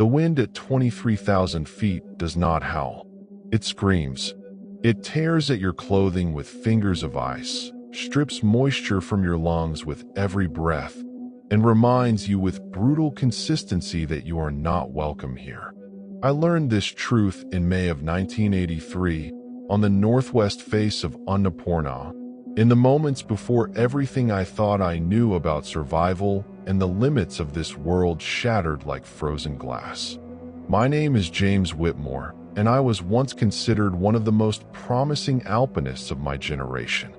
The wind at 23,000 feet does not howl. It screams. It tears at your clothing with fingers of ice, strips moisture from your lungs with every breath, and reminds you with brutal consistency that you are not welcome here. I learned this truth in May of 1983 on the northwest face of Annapurna, in the moments before everything I thought I knew about survival and the limits of this world shattered like frozen glass. My name is James Whitmore, and I was once considered one of the most promising alpinists of my generation.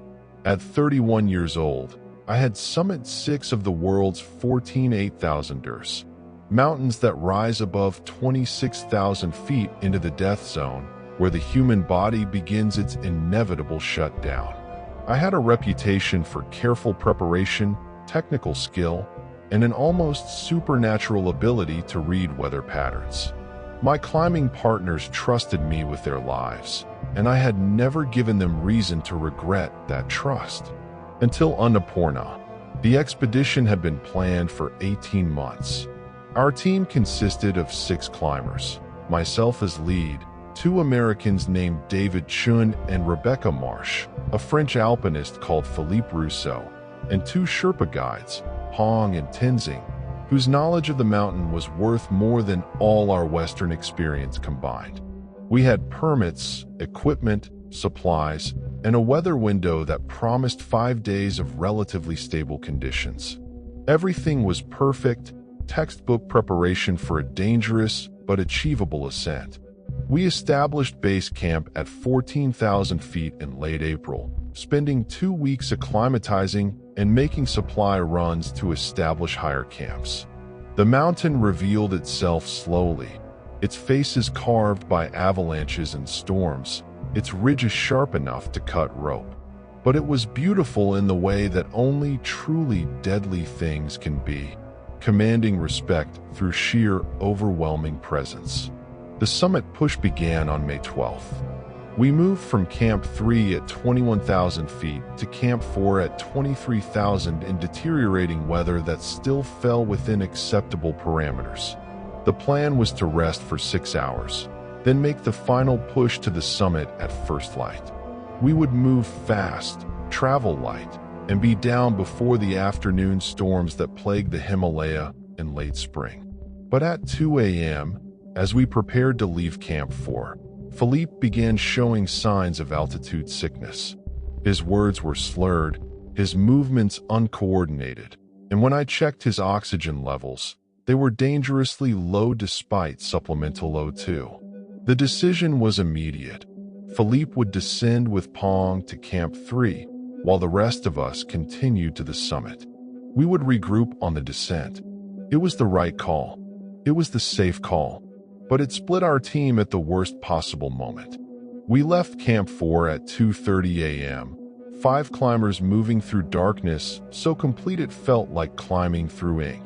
At 31 years old, I had summited 6 of the world's 14 8,000ers, mountains that rise above 26,000 feet into the death zone, where the human body begins its inevitable shutdown. I had a reputation for careful preparation, technical skill, and an almost supernatural ability to read weather patterns. My climbing partners trusted me with their lives, and I had never given them reason to regret that trust. Until Annapurna, the expedition had been planned for 18 months. Our team consisted of 6 climbers, myself as lead, 2 Americans named David Chun and Rebecca Marsh, a French alpinist called Philippe Rousseau, and 2 Sherpa guides, Hong and Tenzing, whose knowledge of the mountain was worth more than all our Western experience combined. We had permits, equipment, supplies, and a weather window that promised 5 days of relatively stable conditions. Everything was perfect, textbook preparation for a dangerous but achievable ascent. We established base camp at 14,000 feet in late April, spending 2 weeks acclimatizing and making supply runs to establish higher camps. The mountain revealed itself slowly, its faces carved by avalanches and storms, its ridges sharp enough to cut rope. But it was beautiful in the way that only truly deadly things can be, commanding respect through sheer, overwhelming presence. The summit push began on May 12th. We moved from Camp 3 at 21,000 feet to Camp 4 at 23,000 in deteriorating weather that still fell within acceptable parameters. The plan was to rest for 6 hours, then make the final push to the summit at first light. We would move fast, travel light, and be down before the afternoon storms that plagued the Himalaya in late spring. But at 2 a.m., as we prepared to leave Camp 4, Philippe began showing signs of altitude sickness. His words were slurred, his movements uncoordinated, and when I checked his oxygen levels, they were dangerously low despite supplemental O2. The decision was immediate. Philippe would descend with Pong to Camp 3, while the rest of us continued to the summit. We would regroup on the descent. It was the right call. It was the safe call. But it split our team at the worst possible moment. We left Camp 4 at 2:30 a.m., 5 climbers moving through darkness so complete it felt like climbing through ink.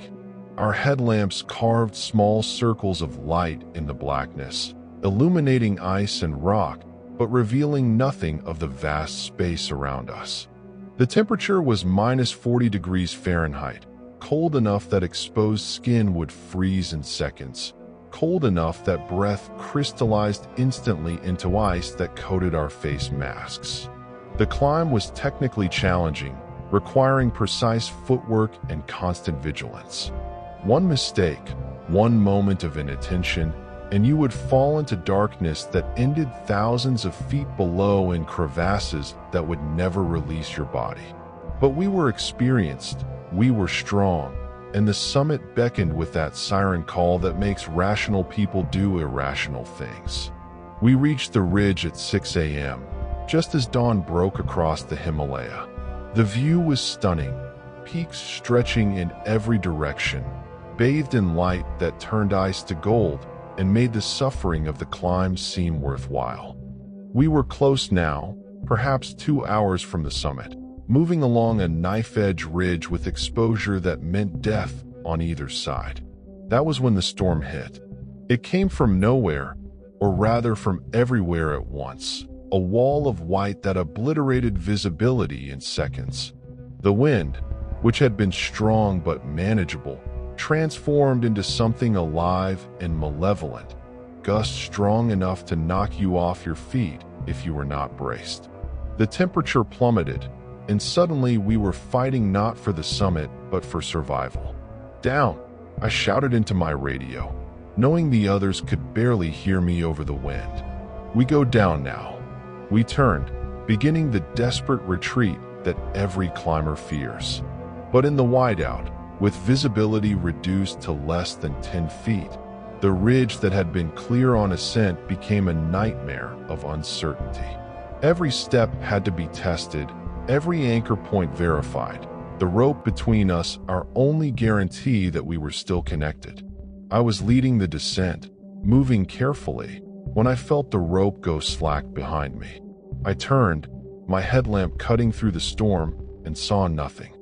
Our headlamps carved small circles of light in the blackness, illuminating ice and rock, but revealing nothing of the vast space around us. The temperature was minus 40 degrees Fahrenheit, cold enough that exposed skin would freeze in seconds, cold enough that breath crystallized instantly into ice that coated our face masks. The climb was technically challenging, requiring precise footwork and constant vigilance. One mistake, one moment of inattention, and you would fall into darkness that ended thousands of feet below in crevasses that would never release your body. But we were experienced, we were strong, and the summit beckoned with that siren call that makes rational people do irrational things. We reached the ridge at 6 a.m., just as dawn broke across the Himalaya. The view was stunning, peaks stretching in every direction, bathed in light that turned ice to gold and made the suffering of the climb seem worthwhile. We were close now, perhaps 2 hours from the summit, moving along a knife-edge ridge with exposure that meant death on either side. That was when the storm hit. It came from nowhere, or rather from everywhere at once, a wall of white that obliterated visibility in seconds. The wind, which had been strong but manageable, transformed into something alive and malevolent, gusts strong enough to knock you off your feet if you were not braced. The temperature plummeted, and suddenly we were fighting not for the summit, but for survival. "Down!" I shouted into my radio, knowing the others could barely hear me over the wind. "We go down now." We turned, beginning the desperate retreat that every climber fears. But in the whiteout, with visibility reduced to less than 10 feet, the ridge that had been clear on ascent became a nightmare of uncertainty. Every step had to be tested, every anchor point verified, the rope between us our only guarantee that we were still connected. I was leading the descent, moving carefully, when I felt the rope go slack behind me. I turned, my headlamp cutting through the storm, and saw nothing.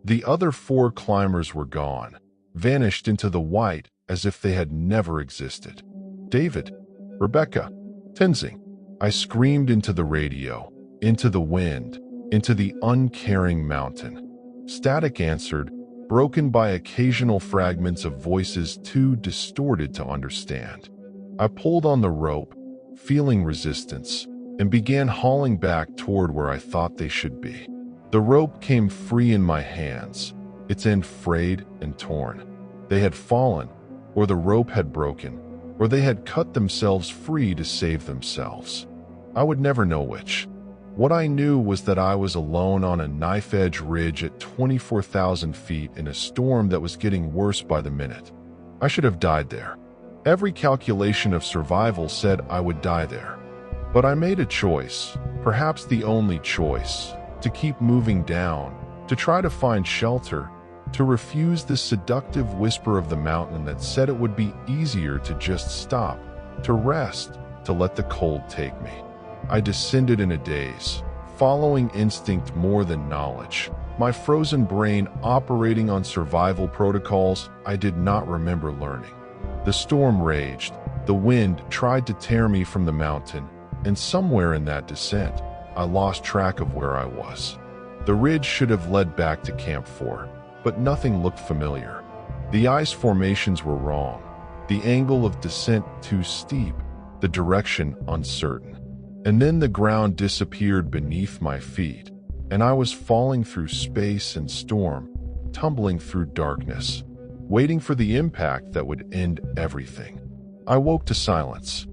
The other 4 climbers were gone, vanished into the white as if they had never existed. "David, Rebecca, Tenzing," I screamed into the radio, into the wind, into the uncaring mountain. Static answered, broken by occasional fragments of voices too distorted to understand. I pulled on the rope, feeling resistance, and began hauling back toward where I thought they should be. The rope came free in my hands, its end frayed and torn. They had fallen, or the rope had broken, or they had cut themselves free to save themselves. I would never know which. What I knew was that I was alone on a knife-edge ridge at 24,000 feet in a storm that was getting worse by the minute. I should have died there. Every calculation of survival said I would die there. But I made a choice, perhaps the only choice, to keep moving down, to try to find shelter, to refuse the seductive whisper of the mountain that said it would be easier to just stop, to rest, to let the cold take me. I descended in a daze, following instinct more than knowledge, my frozen brain operating on survival protocols I did not remember learning. The storm raged, the wind tried to tear me from the mountain, and somewhere in that descent, I lost track of where I was. The ridge should have led back to Camp 4, but nothing looked familiar. The ice formations were wrong, the angle of descent too steep, the direction uncertain. And then the ground disappeared beneath my feet, and I was falling through space and storm, tumbling through darkness, waiting for the impact that would end everything. I woke to silence,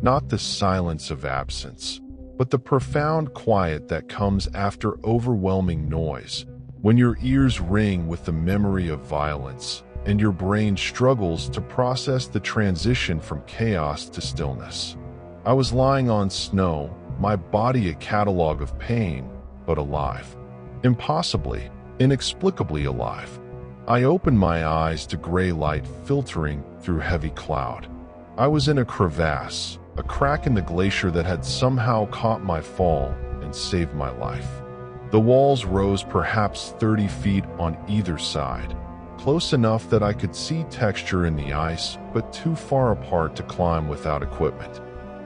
not the silence of absence, but the profound quiet that comes after overwhelming noise, when your ears ring with the memory of violence, and your brain struggles to process the transition from chaos to stillness. I was lying on snow, my body a catalog of pain, but alive. Impossibly, inexplicably alive. I opened my eyes to gray light filtering through heavy cloud. I was in a crevasse, a crack in the glacier that had somehow caught my fall and saved my life. The walls rose perhaps 30 feet on either side, close enough that I could see texture in the ice, but too far apart to climb without equipment.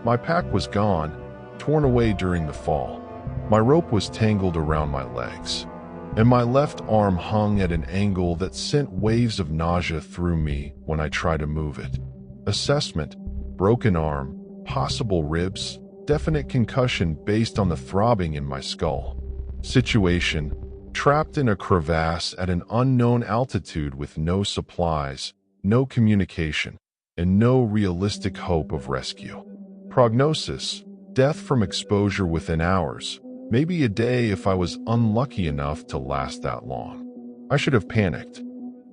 My pack was gone, torn away during the fall. My rope was tangled around my legs, and my left arm hung at an angle that sent waves of nausea through me when I tried to move it. Assessment: broken arm, possible ribs, definite concussion based on the throbbing in my skull. Situation: trapped in a crevasse at an unknown altitude with no supplies, no communication, and no realistic hope of rescue. Prognosis: death from exposure within hours, maybe a day if I was unlucky enough to last that long. I should have panicked.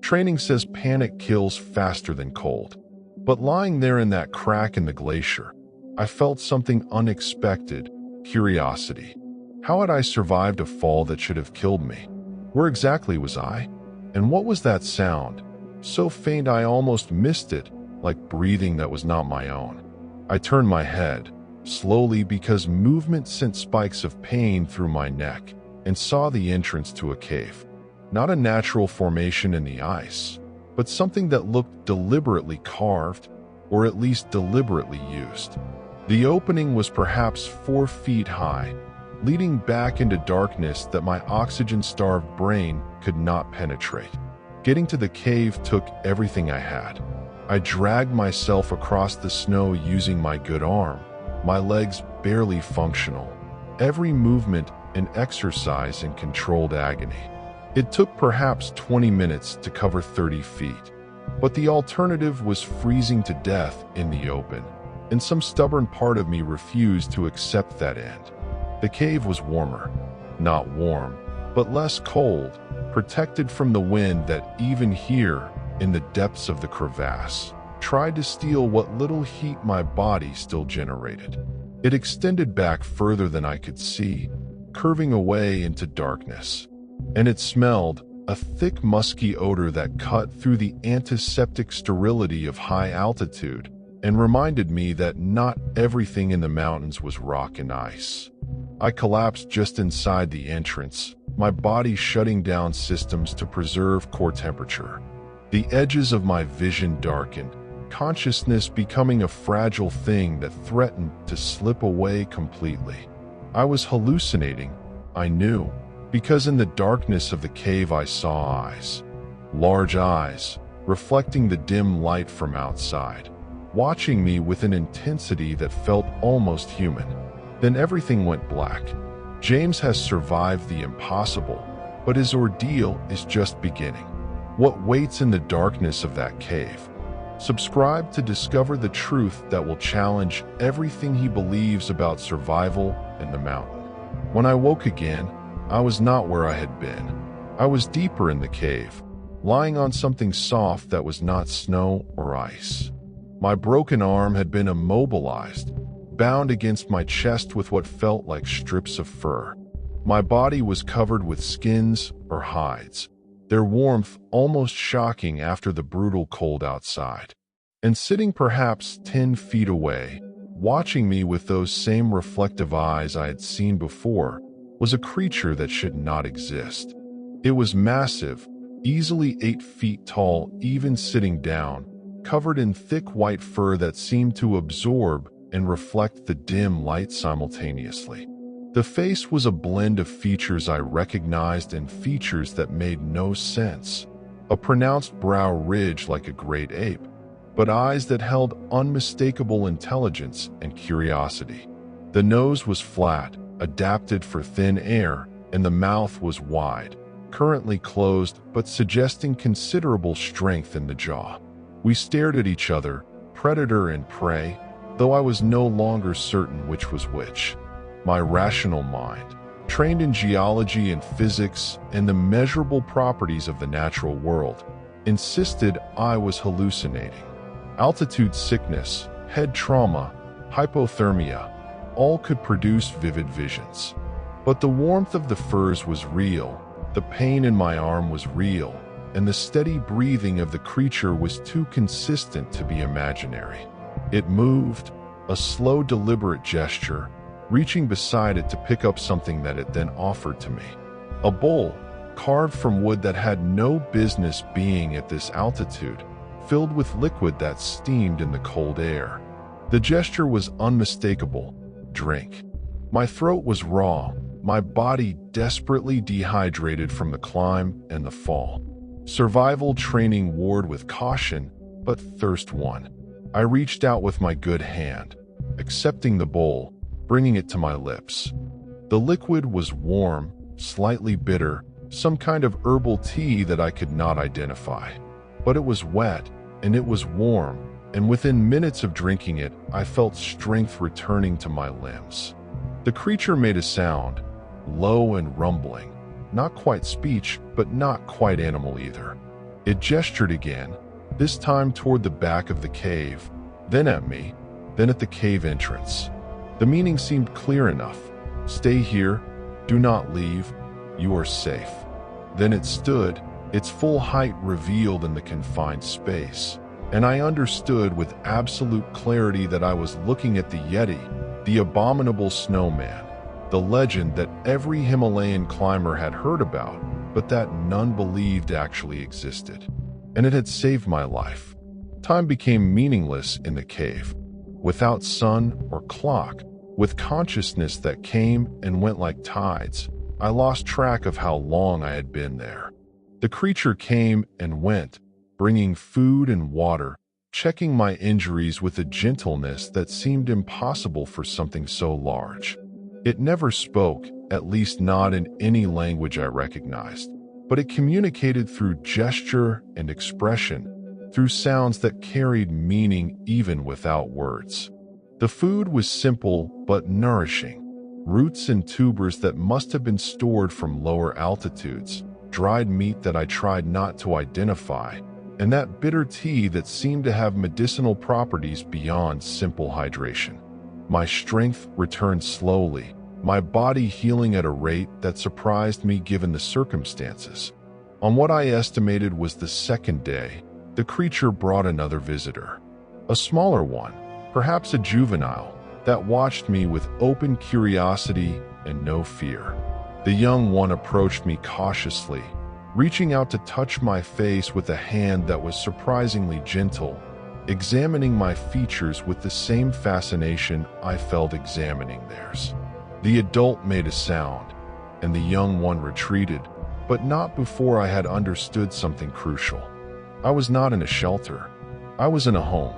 Training says panic kills faster than cold. But lying there in that crack in the glacier, I felt something unexpected: curiosity. How had I survived a fall that should have killed me? Where exactly was I? And what was that sound? So faint I almost missed it, like breathing that was not my own. I turned my head, slowly because movement sent spikes of pain through my neck, and saw the entrance to a cave. Not a natural formation in the ice, but something that looked deliberately carved, or at least deliberately used. The opening was perhaps 4 feet high, leading back into darkness that my oxygen-starved brain could not penetrate. Getting to the cave took everything I had. I dragged myself across the snow using my good arm, my legs barely functional, every movement an exercise in controlled agony. It took perhaps 20 minutes to cover 30 feet, but the alternative was freezing to death in the open, and some stubborn part of me refused to accept that end. The cave was warmer, not warm, but less cold, protected from the wind that even here, in the depths of the crevasse, tried to steal what little heat my body still generated. It extended back further than I could see, curving away into darkness. And it smelled, a thick musky odor that cut through the antiseptic sterility of high altitude and reminded me that not everything in the mountains was rock and ice. I collapsed just inside the entrance, my body shutting down systems to preserve core temperature. The edges of my vision darkened, consciousness becoming a fragile thing that threatened to slip away completely. I was hallucinating, I knew, because in the darkness of the cave I saw eyes. Large eyes, reflecting the dim light from outside, watching me with an intensity that felt almost human. Then everything went black. James has survived the impossible, but his ordeal is just beginning. What waits in the darkness of that cave? Subscribe to discover the truth that will challenge everything he believes about survival and the mountain. When I woke again, I was not where I had been. I was deeper in the cave, lying on something soft that was not snow or ice. My broken arm had been immobilized, bound against my chest with what felt like strips of fur. My body was covered with skins or hides, their warmth almost shocking after the brutal cold outside. And sitting perhaps 10 feet away, watching me with those same reflective eyes I had seen before, was a creature that should not exist. It was massive, easily 8 feet tall even sitting down, covered in thick white fur that seemed to absorb and reflect the dim light simultaneously. The face was a blend of features I recognized and features that made no sense. A pronounced brow ridge like a great ape, but eyes that held unmistakable intelligence and curiosity. The nose was flat, adapted for thin air, and the mouth was wide, currently closed but suggesting considerable strength in the jaw. We stared at each other, predator and prey, though I was no longer certain which was which. My rational mind, trained in geology and physics and the measurable properties of the natural world, insisted I was hallucinating. Altitude sickness, head trauma, hypothermia, all could produce vivid visions. But the warmth of the furs was real, the pain in my arm was real, and the steady breathing of the creature was too consistent to be imaginary. It moved, a slow, deliberate gesture, reaching beside it to pick up something that it then offered to me. A bowl, carved from wood that had no business being at this altitude, filled with liquid that steamed in the cold air. The gesture was unmistakable. Drink. My throat was raw, my body desperately dehydrated from the climb and the fall. Survival training warred with caution, but thirst won. I reached out with my good hand, accepting the bowl, bringing it to my lips. The liquid was warm, slightly bitter, some kind of herbal tea that I could not identify. But it was wet, and it was warm, and within minutes of drinking it, I felt strength returning to my limbs. The creature made a sound, low and rumbling, not quite speech, but not quite animal either. It gestured again, this time toward the back of the cave, then at me, then at the cave entrance. The meaning seemed clear enough. Stay here, do not leave, you are safe. Then it stood, its full height revealed in the confined space, and I understood with absolute clarity that I was looking at the Yeti, the Abominable Snowman, the legend that every Himalayan climber had heard about, but that none believed actually existed. And it had saved my life. Time became meaningless in the cave. Without sun or clock, with consciousness that came and went like tides, I lost track of how long I had been there. The creature came and went, bringing food and water, checking my injuries with a gentleness that seemed impossible for something so large. It never spoke, at least not in any language I recognized, but it communicated through gesture and expression, through sounds that carried meaning even without words. The food was simple but nourishing. Roots and tubers that must have been stored from lower altitudes, dried meat that I tried not to identify, and that bitter tea that seemed to have medicinal properties beyond simple hydration. My strength returned slowly, my body healing at a rate that surprised me given the circumstances. On what I estimated was the second day, the creature brought another visitor. A smaller one, perhaps a juvenile, that watched me with open curiosity and no fear. The young one approached me cautiously, reaching out to touch my face with a hand that was surprisingly gentle, examining my features with the same fascination I felt examining theirs. The adult made a sound, and the young one retreated, but not before I had understood something crucial. I was not in a shelter. I was in a home.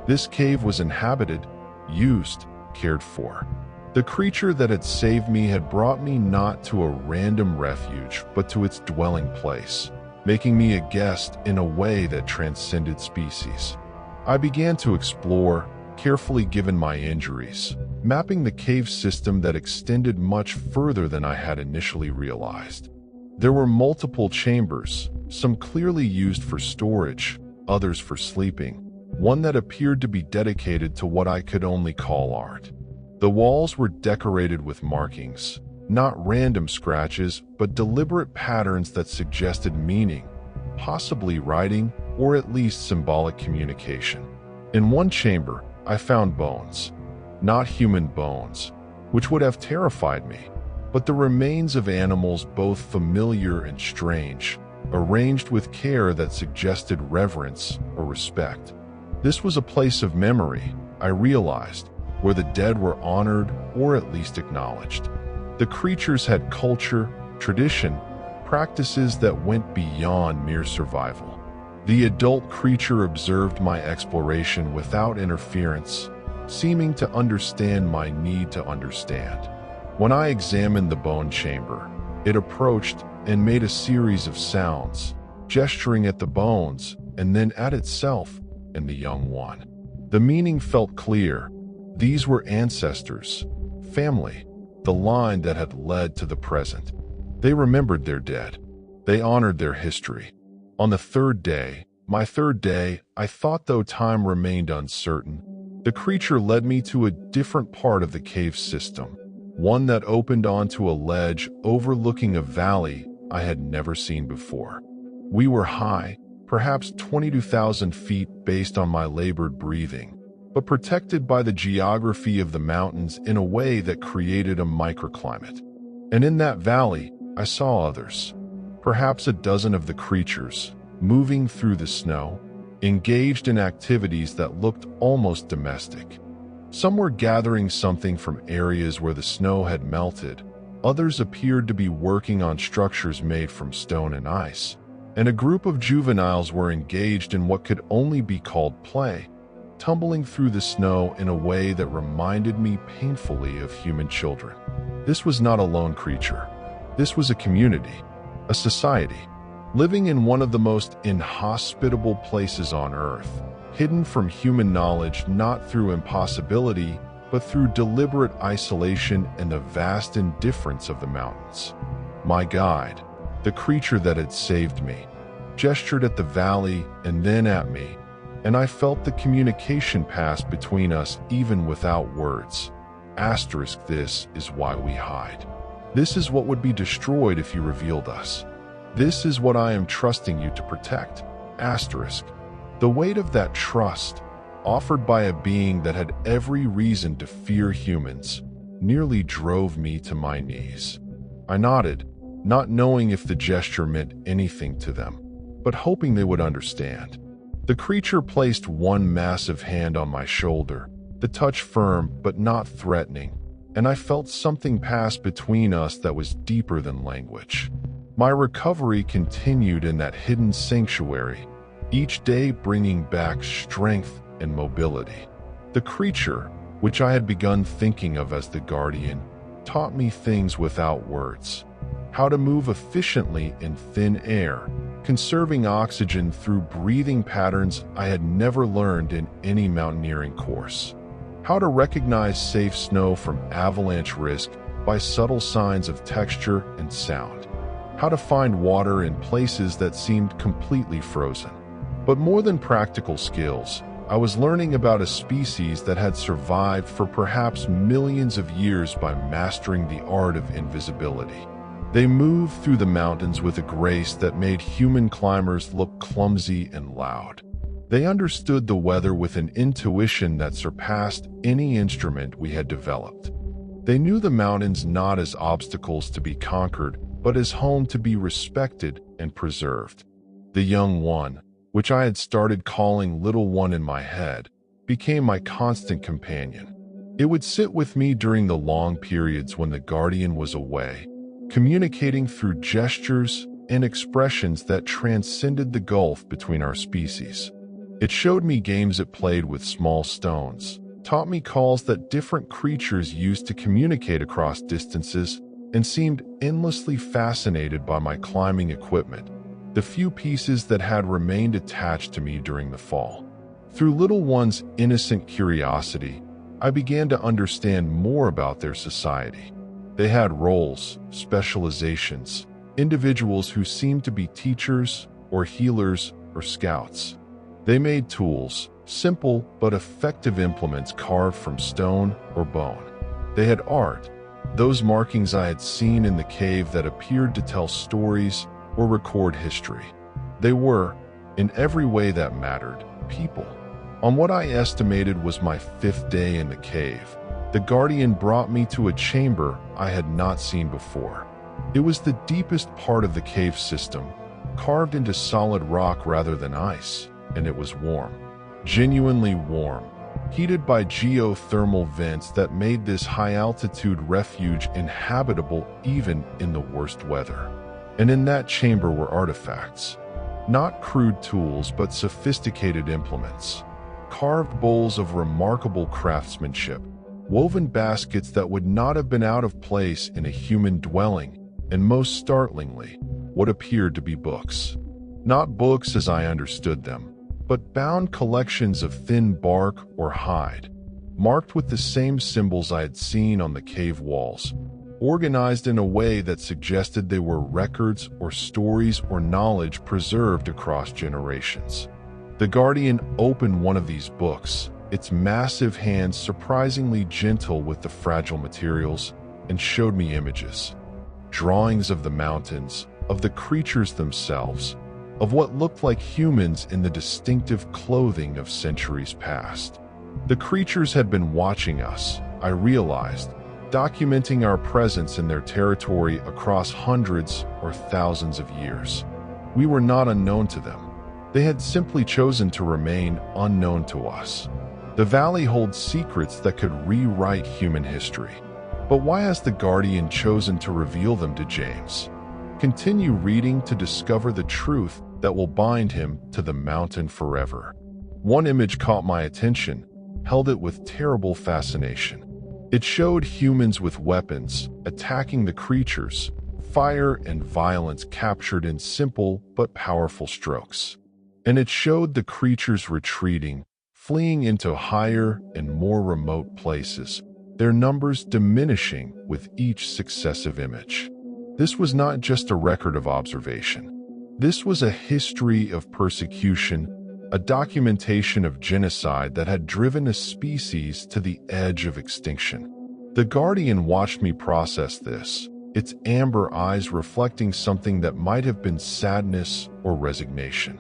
This cave was inhabited, used, cared for. The creature that had saved me had brought me not to a random refuge, but to its dwelling place, making me a guest in a way that transcended species. I began to explore, carefully given my injuries, mapping the cave system that extended much further than I had initially realized. There were multiple chambers, some clearly used for storage, others for sleeping, one that appeared to be dedicated to what I could only call art. The walls were decorated with markings, not random scratches, but deliberate patterns that suggested meaning, possibly writing or at least symbolic communication. In one chamber, I found bones, not human bones, which would have terrified me, but the remains of animals both familiar and strange, arranged with care that suggested reverence or respect. This was a place of memory, I realized, where the dead were honored or at least acknowledged. The creatures had culture, tradition, practices that went beyond mere survival. The adult creature observed my exploration without interference, seeming to understand my need to understand. When I examined the bone chamber, it approached and made a series of sounds, gesturing at the bones and then at itself and the young one. The meaning felt clear. These were ancestors, family, the line that had led to the present. They remembered their dead. They honored their history. On the third day, my third day, I thought though time remained uncertain, the creature led me to a different part of the cave system, one that opened onto a ledge overlooking a valley I had never seen before. We were high, perhaps 22,000 feet based on my labored breathing, but protected by the geography of the mountains in a way that created a microclimate. And in that valley, I saw others, perhaps a dozen of the creatures, moving through the snow, engaged in activities that looked almost domestic. Some were gathering something from areas where the snow had melted, others appeared to be working on structures made from stone and ice, and a group of juveniles were engaged in what could only be called play, tumbling through the snow in a way that reminded me painfully of human children. This was not a lone creature. This was a community, a society, living in one of the most inhospitable places on Earth, hidden from human knowledge not through impossibility, but through deliberate isolation and the vast indifference of the mountains. My guide, the creature that had saved me, gestured at the valley and then at me, and I felt the communication pass between us even without words. Asterisk, this is why we hide. This is what would be destroyed if you revealed us. This is what I am trusting you to protect. Asterisk. The weight of that trust, offered by a being that had every reason to fear humans, nearly drove me to my knees. I nodded, not knowing if the gesture meant anything to them, but hoping they would understand. The creature placed one massive hand on my shoulder, the touch firm but not threatening, and I felt something pass between us that was deeper than language. My recovery continued in that hidden sanctuary, each day bringing back strength and mobility. The creature, which I had begun thinking of as the guardian, taught me things without words. How to move efficiently in thin air, conserving oxygen through breathing patterns I had never learned in any mountaineering course. How to recognize safe snow from avalanche risk by subtle signs of texture and sound. How to find water in places that seemed completely frozen. But more than practical skills, I was learning about a species that had survived for perhaps millions of years by mastering the art of invisibility. They moved through the mountains with a grace that made human climbers look clumsy and loud. They understood the weather with an intuition that surpassed any instrument we had developed. They knew the mountains not as obstacles to be conquered, but as home to be respected and preserved. The young one, which I had started calling Little One in my head, became my constant companion. It would sit with me during the long periods when the guardian was away, communicating through gestures and expressions that transcended the gulf between our species. It showed me games it played with small stones, taught me calls that different creatures used to communicate across distances, and seemed endlessly fascinated by my climbing equipment, the few pieces that had remained attached to me during the fall. Through Little One's innocent curiosity, I began to understand more about their society. They had roles, specializations, individuals who seemed to be teachers or healers or scouts. They made tools, simple but effective implements carved from stone or bone. They had art, those markings I had seen in the cave that appeared to tell stories or record history. They were, in every way that mattered, people. On what I estimated was my 5th day in the cave, the guardian brought me to a chamber I had not seen before. It was the deepest part of the cave system, carved into solid rock rather than ice, and it was warm. Genuinely warm, heated by geothermal vents that made this high-altitude refuge inhabitable even in the worst weather. And in that chamber were artifacts. Not crude tools, but sophisticated implements. Carved bowls of remarkable craftsmanship, woven baskets that would not have been out of place in a human dwelling, and most startlingly, what appeared to be books. Not books as I understood them, but bound collections of thin bark or hide, marked with the same symbols I had seen on the cave walls, organized in a way that suggested they were records or stories or knowledge preserved across generations. The guardian opened one of these books, its massive hands surprisingly gentle with the fragile materials, and showed me images. Drawings of the mountains, of the creatures themselves, of what looked like humans in the distinctive clothing of centuries past. The creatures had been watching us, I realized, documenting our presence in their territory across hundreds or thousands of years. We were not unknown to them. They had simply chosen to remain unknown to us. The valley holds secrets that could rewrite human history. But why has the guardian chosen to reveal them to James? Continue reading to discover the truth that will bind him to the mountain forever. One image caught my attention, held it with terrible fascination. It showed humans with weapons, attacking the creatures, fire and violence captured in simple but powerful strokes. And it showed the creatures retreating, fleeing into higher and more remote places, their numbers diminishing with each successive image. This was not just a record of observation. This was a history of persecution, a documentation of genocide that had driven a species to the edge of extinction. The guardian watched me process this, its amber eyes reflecting something that might have been sadness or resignation.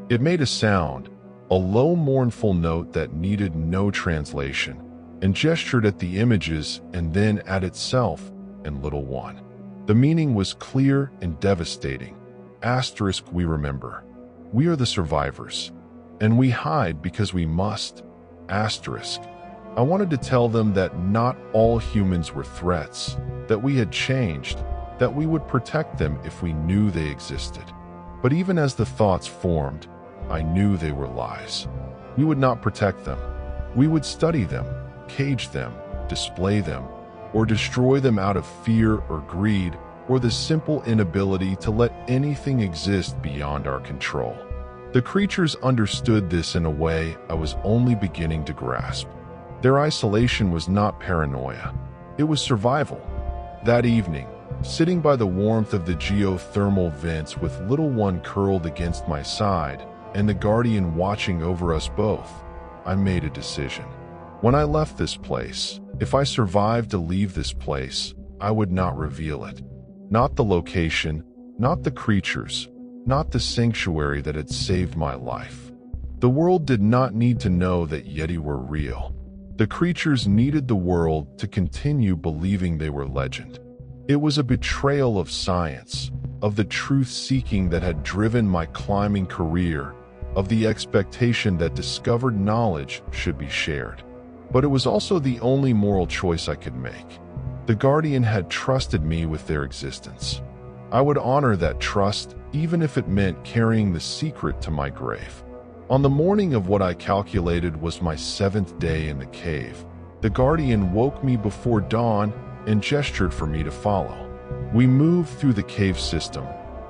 It made a sound, a low mournful note that needed no translation, and gestured at the images and then at itself and Little One. The meaning was clear and devastating. Asterisk, we remember. We are the survivors. And we hide because we must. Asterisk. I wanted to tell them that not all humans were threats, that we had changed, that we would protect them if we knew they existed. But even as the thoughts formed, I knew they were lies. We would not protect them. We would study them, cage them, display them, or destroy them out of fear or greed, or the simple inability to let anything exist beyond our control. The creatures understood this in a way I was only beginning to grasp. Their isolation was not paranoia. It was survival. That evening, sitting by the warmth of the geothermal vents with little one curled against my side and the guardian watching over us both, I made a decision. When I left this place, if I survived to leave this place, I would not reveal it. Not the location, not the creatures, not the sanctuary that had saved my life. The world did not need to know that Yeti were real. The creatures needed the world to continue believing they were legend. It was a betrayal of science, of the truth-seeking that had driven my climbing career, of the expectation that discovered knowledge should be shared. But it was also the only moral choice I could make. The Guardian had trusted me with their existence. I would honor that trust, even if it meant carrying the secret to my grave. On the morning of what I calculated was my 7th day in the cave, the Guardian woke me before dawn and gestured for me to follow. We moved through the cave system,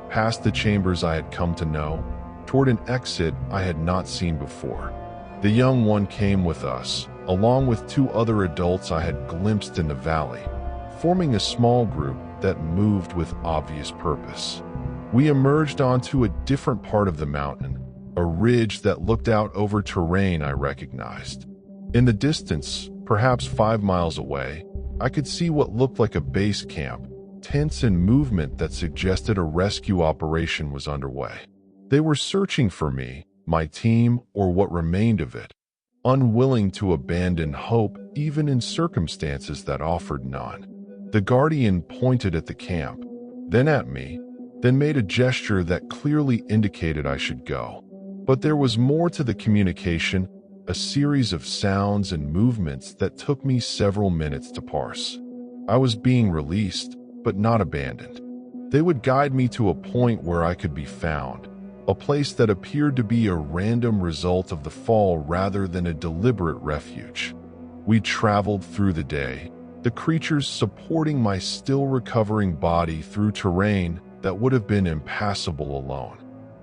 past the chambers I had come to know, toward an exit I had not seen before. The young one came with us, along with 2 other adults I had glimpsed in the valley, forming a small group that moved with obvious purpose. We emerged onto a different part of the mountain, a ridge that looked out over terrain I recognized. In the distance, perhaps 5 miles away, I could see what looked like a base camp, tents and movement that suggested a rescue operation was underway. They were searching for me, my team, or what remained of it, unwilling to abandon hope even in circumstances that offered none. The Guardian pointed at the camp, then at me, then made a gesture that clearly indicated I should go. But there was more to the communication, a series of sounds and movements that took me several minutes to parse. I was being released, but not abandoned. They would guide me to a point where I could be found, a place that appeared to be a random result of the fall rather than a deliberate refuge. We traveled through the day, the creatures supporting my still recovering body through terrain that would have been impassable alone.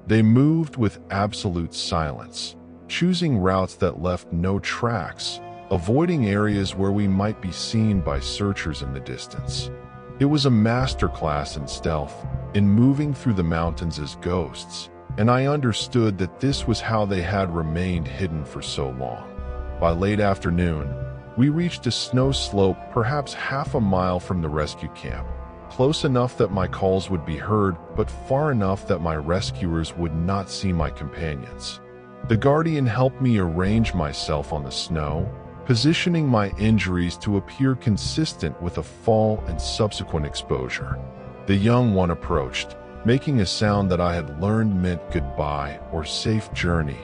They moved with absolute silence, choosing routes that left no tracks, avoiding areas where we might be seen by searchers in the distance. It was a masterclass in stealth, in moving through the mountains as ghosts, and I understood that this was how they had remained hidden for so long. By late afternoon, we reached a snow slope perhaps half a mile from the rescue camp, close enough that my calls would be heard, but far enough that my rescuers would not see my companions. The Guardian helped me arrange myself on the snow, positioning my injuries to appear consistent with a fall and subsequent exposure. The young one approached, making a sound that I had learned meant goodbye or safe journey,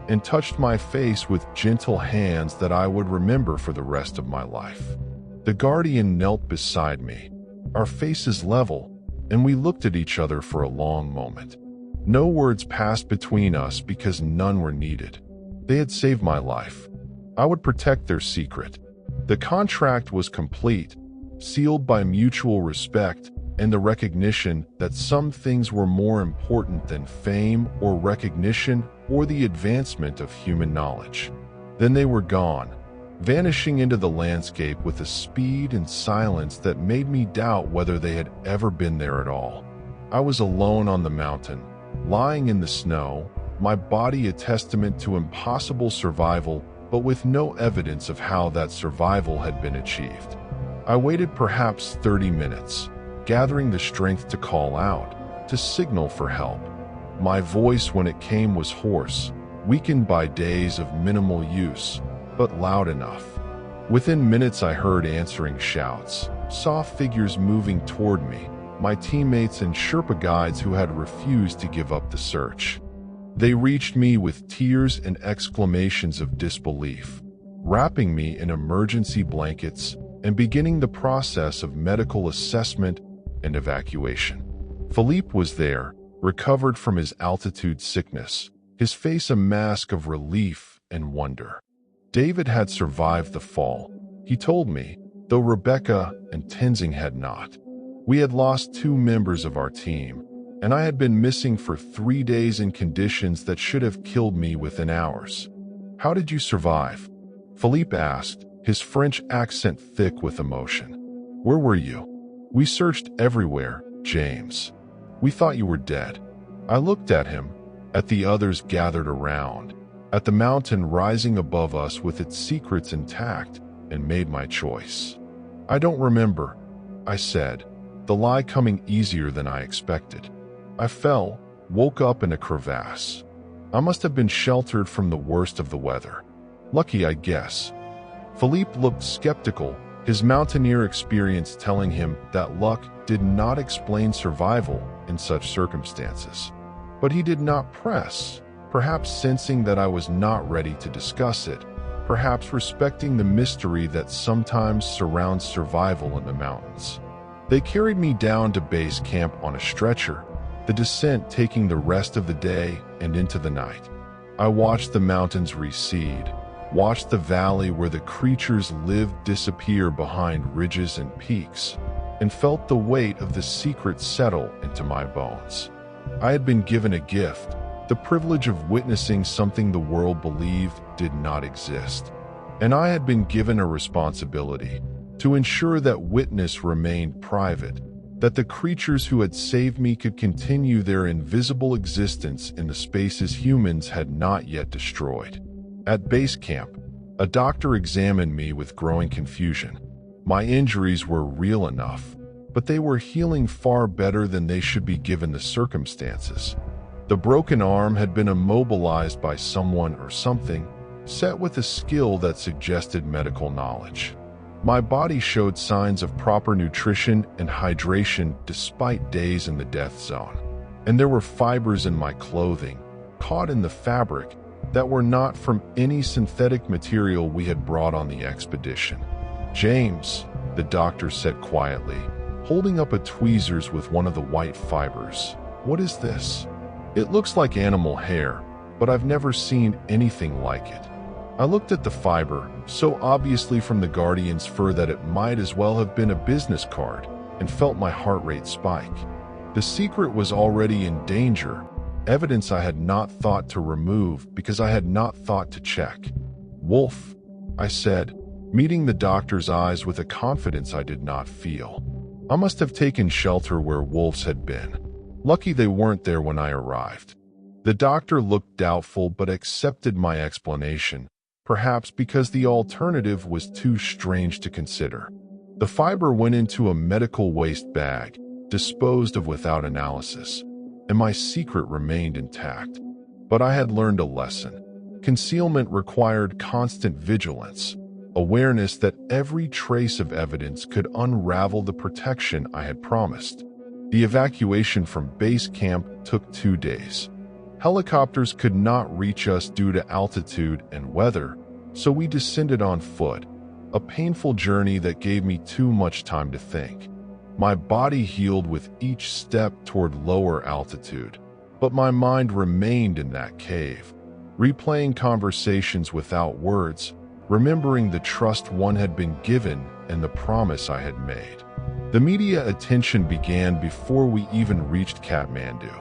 and touched my face with gentle hands that I would remember for the rest of my life. The Guardian knelt beside me, our faces level, and we looked at each other for a long moment. No words passed between us because none were needed. They had saved my life. I would protect their secret. The contract was complete, sealed by mutual respect and the recognition that some things were more important than fame or recognition or the advancement of human knowledge. Then they were gone, vanishing into the landscape with a speed and silence that made me doubt whether they had ever been there at all. I was alone on the mountain, lying in the snow, my body a testament to impossible survival, but with no evidence of how that survival had been achieved. I waited perhaps 30 minutes, gathering the strength to call out, to signal for help. My voice when it came was hoarse, weakened by days of minimal use, but loud enough. Within minutes I heard answering shouts, saw figures moving toward me, my teammates and Sherpa guides who had refused to give up the search. They reached me with tears and exclamations of disbelief, wrapping me in emergency blankets and beginning the process of medical assessment and evacuation. Philippe was there, recovered from his altitude sickness, his face a mask of relief and wonder. David had survived the fall, he told me, though Rebecca and Tenzing had not. We had lost 2 members of our team, and I had been missing for 3 days in conditions that should have killed me within hours. "How did you survive?" Philippe asked, his French accent thick with emotion. "Where were you?" "We searched everywhere, James. We thought you were dead." I looked at him, at the others gathered around, at the mountain rising above us with its secrets intact, and made my choice. "I don't remember," I said, the lie coming easier than I expected. "I fell, woke up in a crevasse. I must have been sheltered from the worst of the weather. Lucky, I guess." Philippe looked skeptical, his mountaineer experience telling him that luck did not explain survival in such circumstances. But he did not press, perhaps sensing that I was not ready to discuss it, perhaps respecting the mystery that sometimes surrounds survival in the mountains. They carried me down to base camp on a stretcher, the descent taking the rest of the day and into the night. I watched the mountains recede, watched the valley where the creatures lived disappear behind ridges and peaks, and felt the weight of the secret settle into my bones. I had been given a gift, the privilege of witnessing something the world believed did not exist. And I had been given a responsibility to ensure that witness remained private, that the creatures who had saved me could continue their invisible existence in the spaces humans had not yet destroyed. At base camp, a doctor examined me with growing confusion. My injuries were real enough, but they were healing far better than they should be given the circumstances. The broken arm had been immobilized by someone or something, set with a skill that suggested medical knowledge. My body showed signs of proper nutrition and hydration despite days in the death zone. And there were fibers in my clothing, caught in the fabric, that were not from any synthetic material we had brought on the expedition. "James," the doctor said quietly, holding up a tweezers with one of the white fibers. "What is this?" "It looks like animal hair, but I've never seen anything like it." I looked at the fiber, so obviously from the Guardian's fur that it might as well have been a business card, and felt my heart rate spike. The secret was already in danger, evidence I had not thought to remove because I had not thought to check. "Wolf," I said, meeting the doctor's eyes with a confidence I did not feel. I must have taken shelter where wolves had been. Lucky they weren't there when I arrived. The doctor looked doubtful but accepted my explanation, perhaps because the alternative was too strange to consider. The fiber went into a medical waste bag, disposed of without analysis, and my secret remained intact. But I had learned a lesson. Concealment required constant vigilance, awareness that every trace of evidence could unravel the protection I had promised. The evacuation from base camp took 2 days. Helicopters could not reach us due to altitude and weather, so we descended on foot, a painful journey that gave me too much time to think. My body healed with each step toward lower altitude, but my mind remained in that cave, replaying conversations without words, remembering the trust one had been given and the promise I had made. The media attention began before we even reached Kathmandu.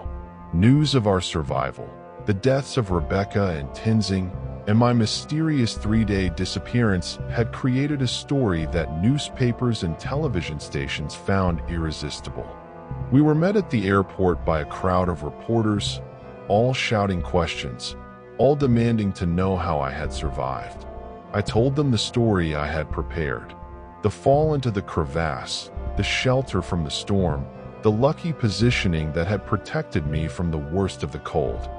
News of our survival, the deaths of Rebecca and Tenzing, and my mysterious 3-day disappearance had created a story that newspapers and television stations found irresistible. We were met at the airport by a crowd of reporters, all shouting questions, all demanding to know how I had survived. I told them the story I had prepared. The fall into the crevasse, the shelter from the storm, the lucky positioning that had protected me from the worst of the cold.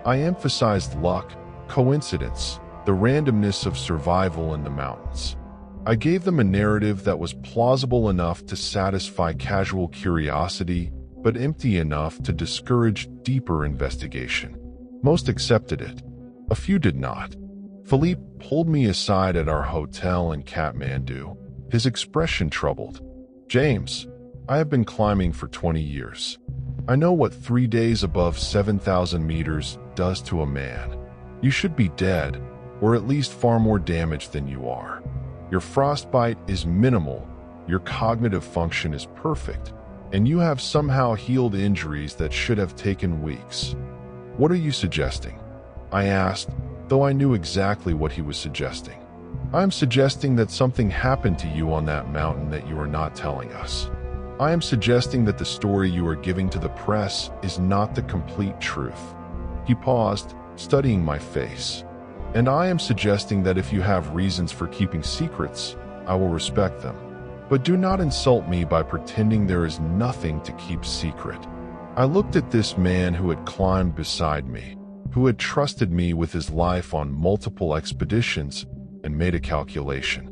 I emphasized luck, coincidence, the randomness of survival in the mountains. I gave them a narrative that was plausible enough to satisfy casual curiosity, but empty enough to discourage deeper investigation. Most accepted it. A few did not. Philippe pulled me aside at our hotel in Kathmandu, his expression troubled. "James," I have been climbing for 20 years. I know what 3 days above 7,000 meters does to a man. You should be dead, or at least far more damaged than you are. Your frostbite is minimal, your cognitive function is perfect, and you have somehow healed injuries that should have taken weeks. What are you suggesting? I asked, though I knew exactly what he was suggesting. I'm suggesting that something happened to you on that mountain that you are not telling us. I am suggesting that the story you are giving to the press is not the complete truth. He paused, studying my face. And I am suggesting that if you have reasons for keeping secrets, I will respect them. But do not insult me by pretending there is nothing to keep secret. I looked at this man who had climbed beside me, who had trusted me with his life on multiple expeditions, and made a calculation.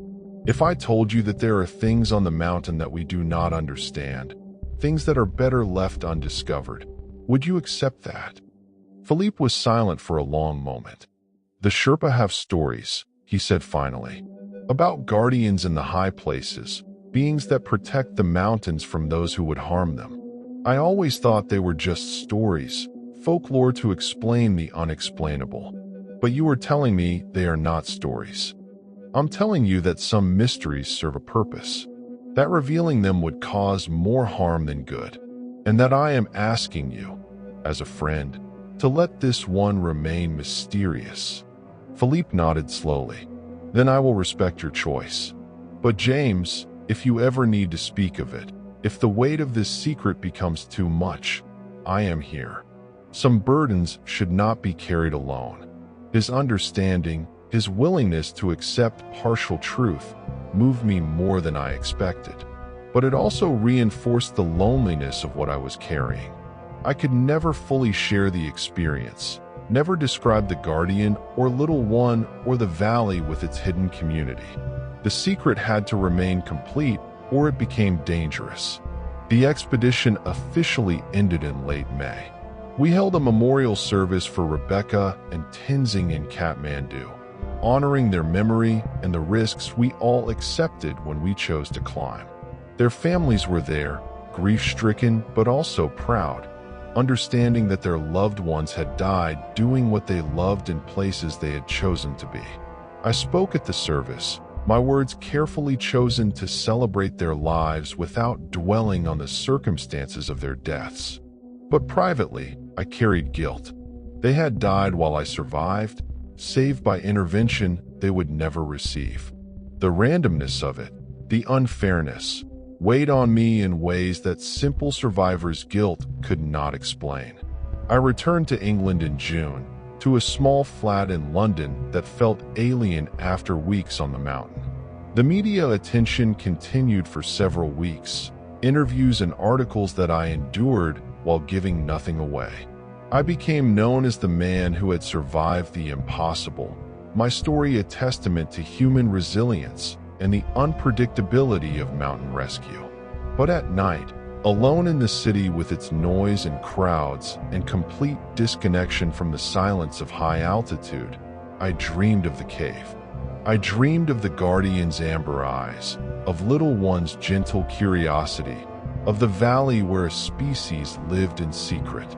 If I told you that there are things on the mountain that we do not understand, things that are better left undiscovered, would you accept that? Philippe was silent for a long moment. The Sherpa have stories, he said finally, about guardians in the high places, beings that protect the mountains from those who would harm them. I always thought they were just stories, folklore to explain the unexplainable. But you are telling me they are not stories. I'm telling you that some mysteries serve a purpose, that revealing them would cause more harm than good, and that I am asking you, as a friend, to let this one remain mysterious. Philippe nodded slowly. Then I will respect your choice. But James, if you ever need to speak of it, if the weight of this secret becomes too much, I am here. Some burdens should not be carried alone. His understanding, his willingness to accept partial truth, moved me more than I expected. But it also reinforced the loneliness of what I was carrying. I could never fully share the experience, never describe the guardian or little one or the valley with its hidden community. The secret had to remain complete or it became dangerous. The expedition officially ended in late May. We held a memorial service for Rebecca and Tenzing in Kathmandu, honoring their memory and the risks we all accepted when we chose to climb. Their families were there, grief-stricken but also proud, understanding that their loved ones had died doing what they loved in places they had chosen to be. I spoke at the service, my words carefully chosen to celebrate their lives without dwelling on the circumstances of their deaths. But privately, I carried guilt. They had died while I survived, saved by intervention they would never receive. The randomness of it, the unfairness, weighed on me in ways that simple survivor's guilt could not explain. I returned to England in June, to a small flat in London that felt alien after weeks on the mountain. The media attention continued for several weeks, interviews and articles that I endured while giving nothing away. I became known as the man who had survived the impossible, my story a testament to human resilience and the unpredictability of mountain rescue. But at night, alone in the city with its noise and crowds and complete disconnection from the silence of high altitude, I dreamed of the cave. I dreamed of the guardian's amber eyes, of little one's gentle curiosity, of the valley where a species lived in secret.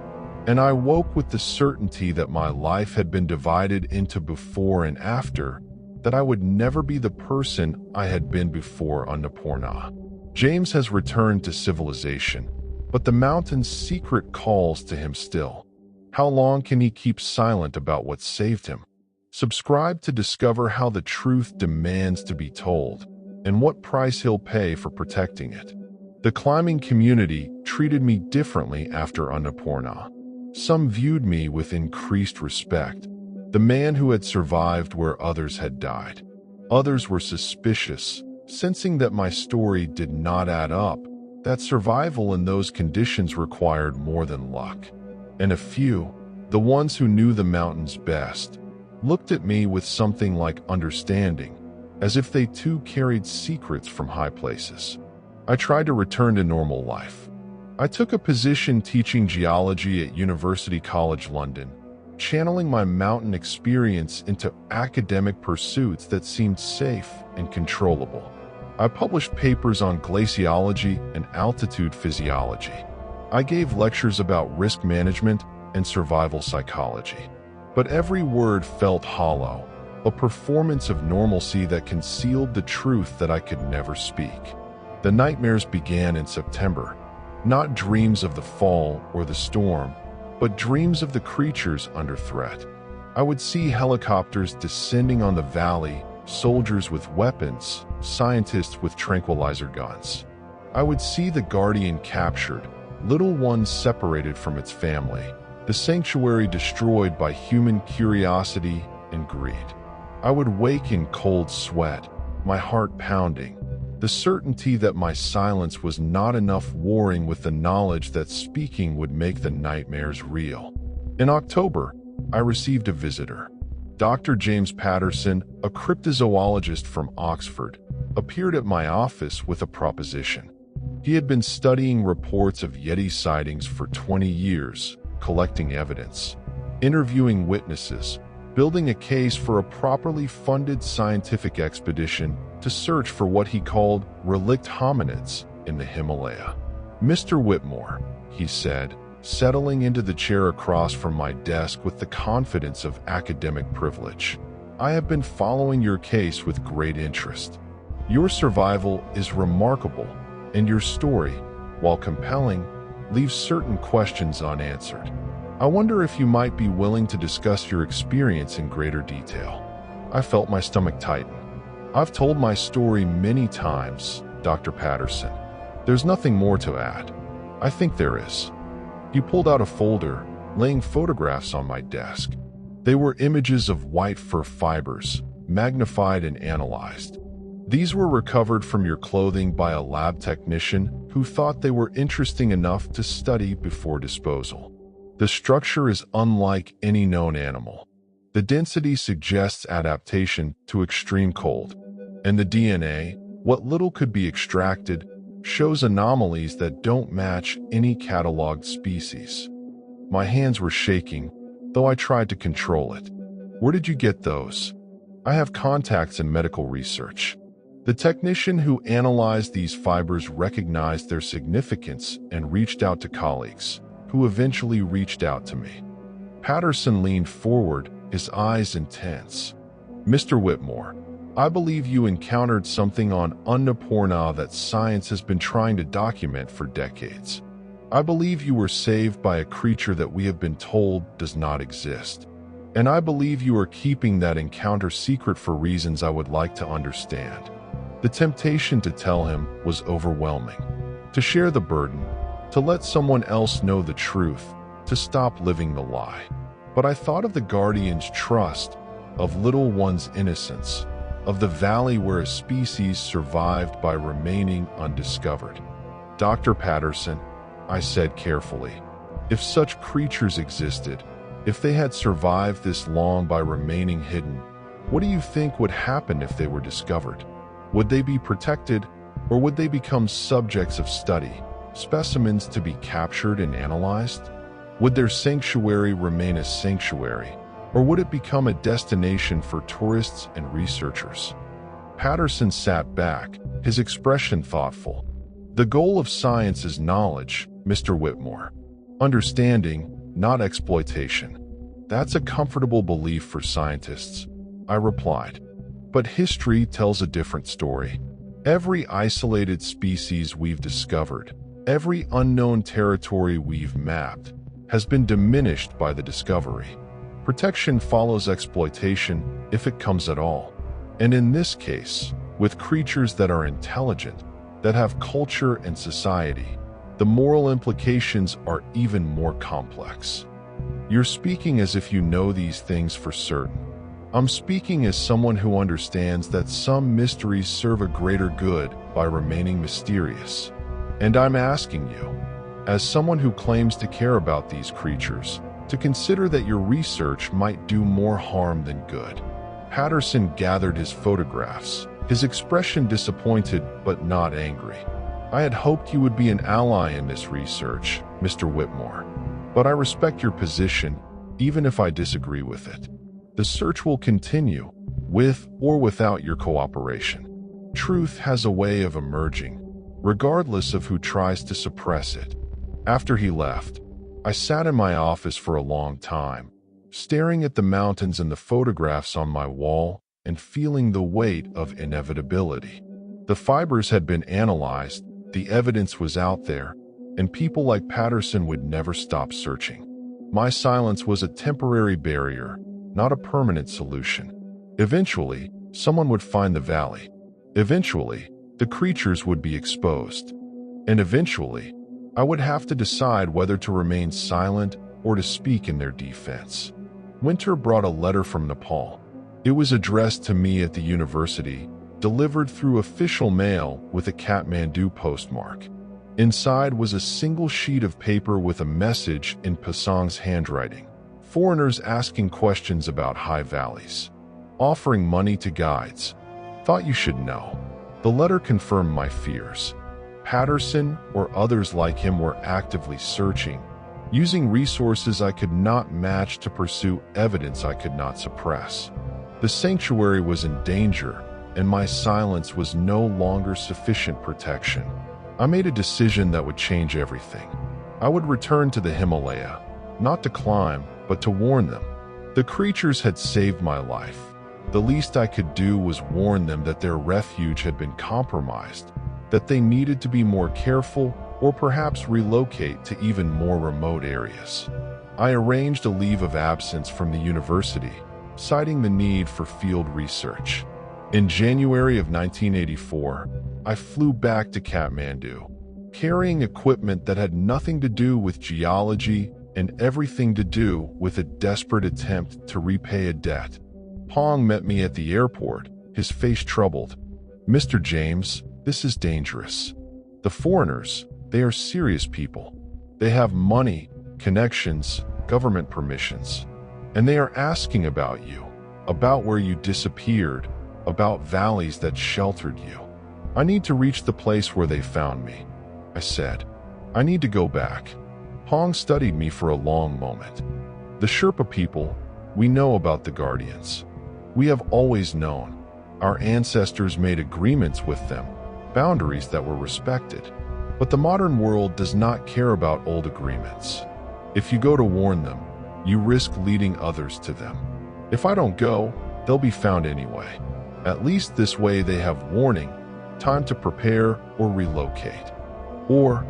And I woke with the certainty that my life had been divided into before and after, that I would never be the person I had been before Annapurna. James has returned to civilization, but the mountain's secret calls to him still. How long can he keep silent about what saved him? Subscribe to discover how the truth demands to be told, and what price he'll pay for protecting it. The climbing community treated me differently after Annapurna. Some viewed me with increased respect, the man who had survived where others had died. Others were suspicious, sensing that my story did not add up, that survival in those conditions required more than luck. And a few, the ones who knew the mountains best, looked at me with something like understanding, as if they too carried secrets from high places. I tried to return to normal life. I took a position teaching geology at University College London, channeling my mountain experience into academic pursuits that seemed safe and controllable. I published papers on glaciology and altitude physiology. I gave lectures about risk management and survival psychology. But every word felt hollow, a performance of normalcy that concealed the truth that I could never speak. The nightmares began in September, not dreams of the fall or the storm, but dreams of the creatures under threat. I would see helicopters descending on the valley, soldiers with weapons, scientists with tranquilizer guns. I would see the guardian captured, little ones separated from its family, the sanctuary destroyed by human curiosity and greed. I would wake in cold sweat, my heart pounding, the certainty that my silence was not enough warring with the knowledge that speaking would make the nightmares real. In October, I received a visitor. Dr. James Patterson, a cryptozoologist from Oxford, appeared at my office with a proposition. He had been studying reports of Yeti sightings for 20 years, collecting evidence, interviewing witnesses, building a case for a properly funded scientific expedition to search for what he called relict hominids in the Himalaya. "Mr. Whitmore," he said, settling into the chair across from my desk with the confidence of academic privilege, "I have been following your case with great interest. Your survival is remarkable, and your story, while compelling, leaves certain questions unanswered. I wonder if you might be willing to discuss your experience in greater detail." I felt my stomach tighten. "I've told my story many times, Dr. Patterson. There's nothing more to add." "I think there is." He pulled out a folder, laying photographs on my desk. They were images of white fur fibers, magnified and analyzed. "These were recovered from your clothing by a lab technician who thought they were interesting enough to study before disposal. The structure is unlike any known animal. The density suggests adaptation to extreme cold, and the DNA, what little could be extracted, shows anomalies that don't match any cataloged species." My hands were shaking, though I tried to control it. "Where did you get those?" "I have contacts in medical research. The technician who analyzed these fibers recognized their significance and reached out to colleagues, who eventually reached out to me." Patterson leaned forward, his eyes intense. "Mr. Whitmore, I believe you encountered something on Annapurna that science has been trying to document for decades. I believe you were saved by a creature that we have been told does not exist. And I believe you are keeping that encounter secret for reasons I would like to understand." The temptation to tell him was overwhelming. To share the burden, to let someone else know the truth, to stop living the lie. But I thought of the guardian's trust, of little one's innocence, of the valley where a species survived by remaining undiscovered. "Dr. Patterson," I said carefully, "if such creatures existed, if they had survived this long by remaining hidden, what do you think would happen if they were discovered? Would they be protected, or would they become subjects of study, specimens to be captured and analyzed? Would their sanctuary remain a sanctuary, or would it become a destination for tourists and researchers?" Patterson sat back, his expression thoughtful. "The goal of science is knowledge, Mr. Whitmore. Understanding, not exploitation. That's a comfortable belief for scientists," I replied. "But history tells a different story. Every isolated species we've discovered, every unknown territory we've mapped, has been diminished by the discovery. Protection follows exploitation, if it comes at all. And in this case, with creatures that are intelligent, that have culture and society, the moral implications are even more complex." "You're speaking as if you know these things for certain." "I'm speaking as someone who understands that some mysteries serve a greater good by remaining mysterious. And I'm asking you, as someone who claims to care about these creatures, to consider that your research might do more harm than good." Patterson gathered his photographs, his expression disappointed but not angry. "I had hoped you would be an ally in this research, Mr. Whitmore. But I respect your position, even if I disagree with it. The search will continue, with or without your cooperation. Truth has a way of emerging, regardless of who tries to suppress it. After he left, I sat in my office for a long time, staring at the mountains and the photographs on my wall and feeling the weight of inevitability. The fibers had been analyzed, the evidence was out there, and people like Patterson would never stop searching. My silence was a temporary barrier, not a permanent solution. Eventually, someone would find the valley. Eventually, the creatures would be exposed. And eventually, I would have to decide whether to remain silent or to speak in their defense. Winter brought a letter from Nepal. It was addressed to me at the university, delivered through official mail with a Kathmandu postmark. Inside was a single sheet of paper with a message in Pasang's handwriting. Foreigners asking questions about high valleys. Offering money to guides. Thought you should know. The letter confirmed my fears. Patterson or others like him were actively searching, using resources I could not match to pursue evidence I could not suppress. The sanctuary was in danger, and my silence was no longer sufficient protection. I made a decision that would change everything. I would return to the Himalaya, not to climb, but to warn them. The creatures had saved my life. The least I could do was warn them that their refuge had been compromised, that they needed to be more careful or perhaps relocate to even more remote areas. I arranged a leave of absence from the university, citing the need for field research. In January of 1984, I flew back to Kathmandu, carrying equipment that had nothing to do with geology and everything to do with a desperate attempt to repay a debt. Pong met me at the airport, his face troubled. "Mr. James, this is dangerous. The foreigners, they are serious people. They have money, connections, government permissions. And they are asking about you, about where you disappeared, about valleys that sheltered you. I need to reach the place where they found me," I said. "I need to go back." Pong studied me for a long moment. "The Sherpa people, we know about the Guardians. We have always known. Our ancestors made agreements with them, boundaries that were respected. But the modern world does not care about old agreements. If you go to warn them, you risk leading others to them. If I don't go, they'll be found anyway. At least this way they have warning, time to prepare or relocate." Or,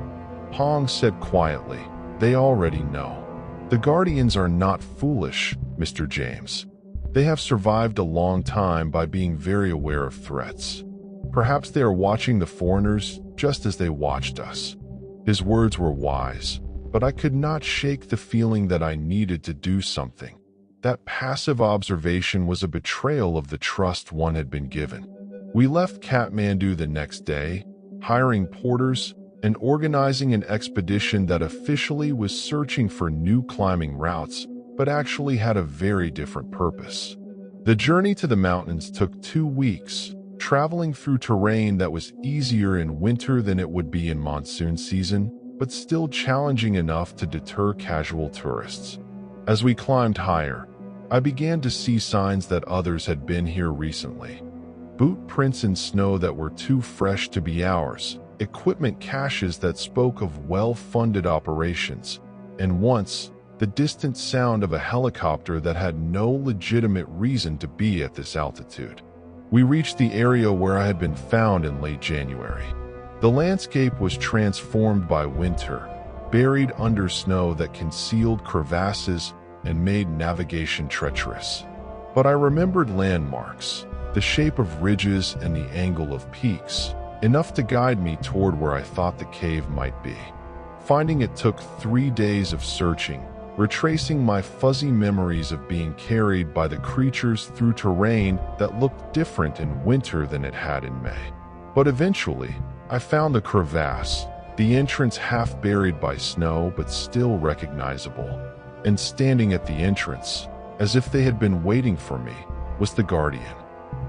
Pong said quietly, "They already know. The Guardians are not foolish, Mr. James. They have survived a long time by being very aware of threats. Perhaps they are watching the foreigners just as they watched us." His words were wise, but I could not shake the feeling that I needed to do something. That passive observation was a betrayal of the trust one had been given. We left Kathmandu the next day, hiring porters and organizing an expedition that officially was searching for new climbing routes, but actually had a very different purpose. The journey to the mountains took 2 weeks, traveling through terrain that was easier in winter than it would be in monsoon season, but still challenging enough to deter casual tourists. As we climbed higher, I began to see signs that others had been here recently. Boot prints in snow that were too fresh to be ours, equipment caches that spoke of well-funded operations, and once, the distant sound of a helicopter that had no legitimate reason to be at this altitude. We reached the area where I had been found in late January. The landscape was transformed by winter, buried under snow that concealed crevasses and made navigation treacherous. But I remembered landmarks, the shape of ridges and the angle of peaks, enough to guide me toward where I thought the cave might be. Finding it took 3 days of searching, retracing my fuzzy memories of being carried by the creatures through terrain that looked different in winter than it had in May. But eventually, I found the crevasse, the entrance half buried by snow but still recognizable, and standing at the entrance, as if they had been waiting for me, was the Guardian.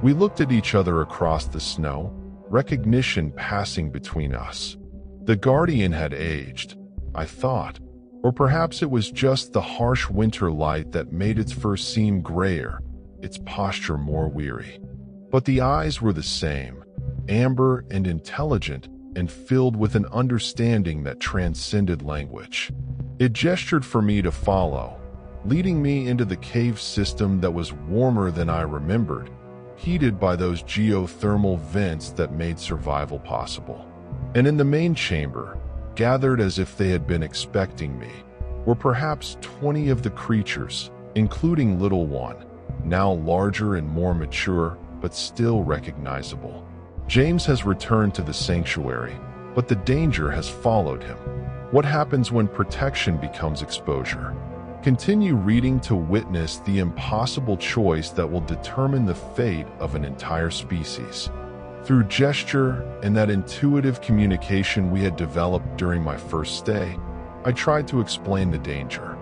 We looked at each other across the snow, recognition passing between us. The Guardian had aged, I thought, or perhaps it was just the harsh winter light that made its fur seem grayer, its posture more weary. But the eyes were the same, amber and intelligent, and filled with an understanding that transcended language. It gestured for me to follow, leading me into the cave system that was warmer than I remembered, heated by those geothermal vents that made survival possible. And in the main chamber, gathered as if they had been expecting me, were perhaps 20 of the creatures, including Little One, now larger and more mature, but still recognizable. James has returned to the sanctuary, but the danger has followed him. What happens when protection becomes exposure? Continue reading to witness the impossible choice that will determine the fate of an entire species. Through gesture and that intuitive communication we had developed during my first stay, I tried to explain the danger.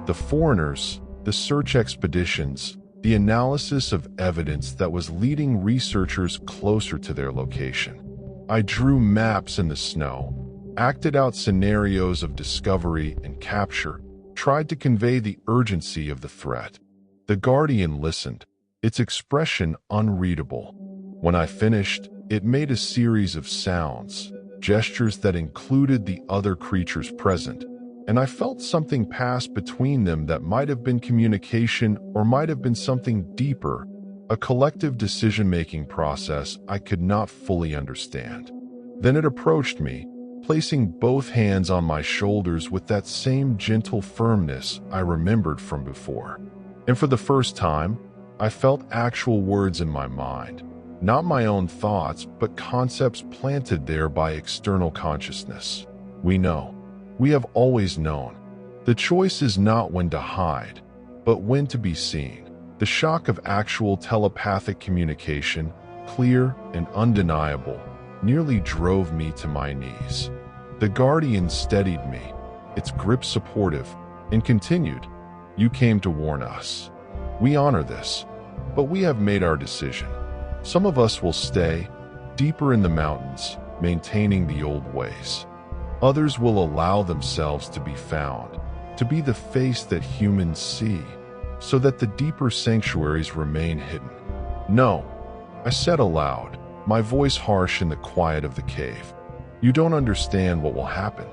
The foreigners, the search expeditions, the analysis of evidence that was leading researchers closer to their location. I drew maps in the snow, acted out scenarios of discovery and capture, tried to convey the urgency of the threat. The Guardian listened, its expression unreadable. When I finished, it made a series of sounds, gestures that included the other creatures present, and I felt something pass between them that might have been communication or might have been something deeper, a collective decision-making process I could not fully understand. Then it approached me, placing both hands on my shoulders with that same gentle firmness I remembered from before. And for the first time, I felt actual words in my mind, not my own thoughts, but concepts planted there by external consciousness. We know. We have always known. The choice is not when to hide, but when to be seen. The shock of actual telepathic communication, clear and undeniable, nearly drove me to my knees. The Guardian steadied me, its grip supportive, and continued, "You came to warn us. We honor this, but we have made our decision. Some of us will stay, deeper in the mountains, maintaining the old ways. Others will allow themselves to be found, to be the face that humans see, so that the deeper sanctuaries remain hidden." "No," I said aloud, my voice harsh in the quiet of the cave. "You don't understand what will happen.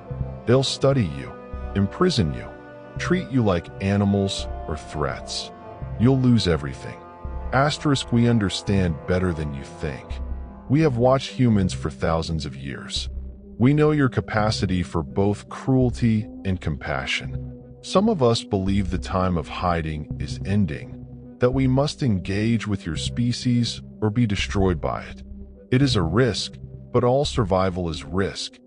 They'll study you, imprison you, treat you like animals or threats. You'll lose everything. We understand better than you think. We have watched humans for thousands of years. We know your capacity for both cruelty and compassion. Some of us believe the time of hiding is ending, that we must engage with your species or be destroyed by it. It is a risk, but all survival is risk.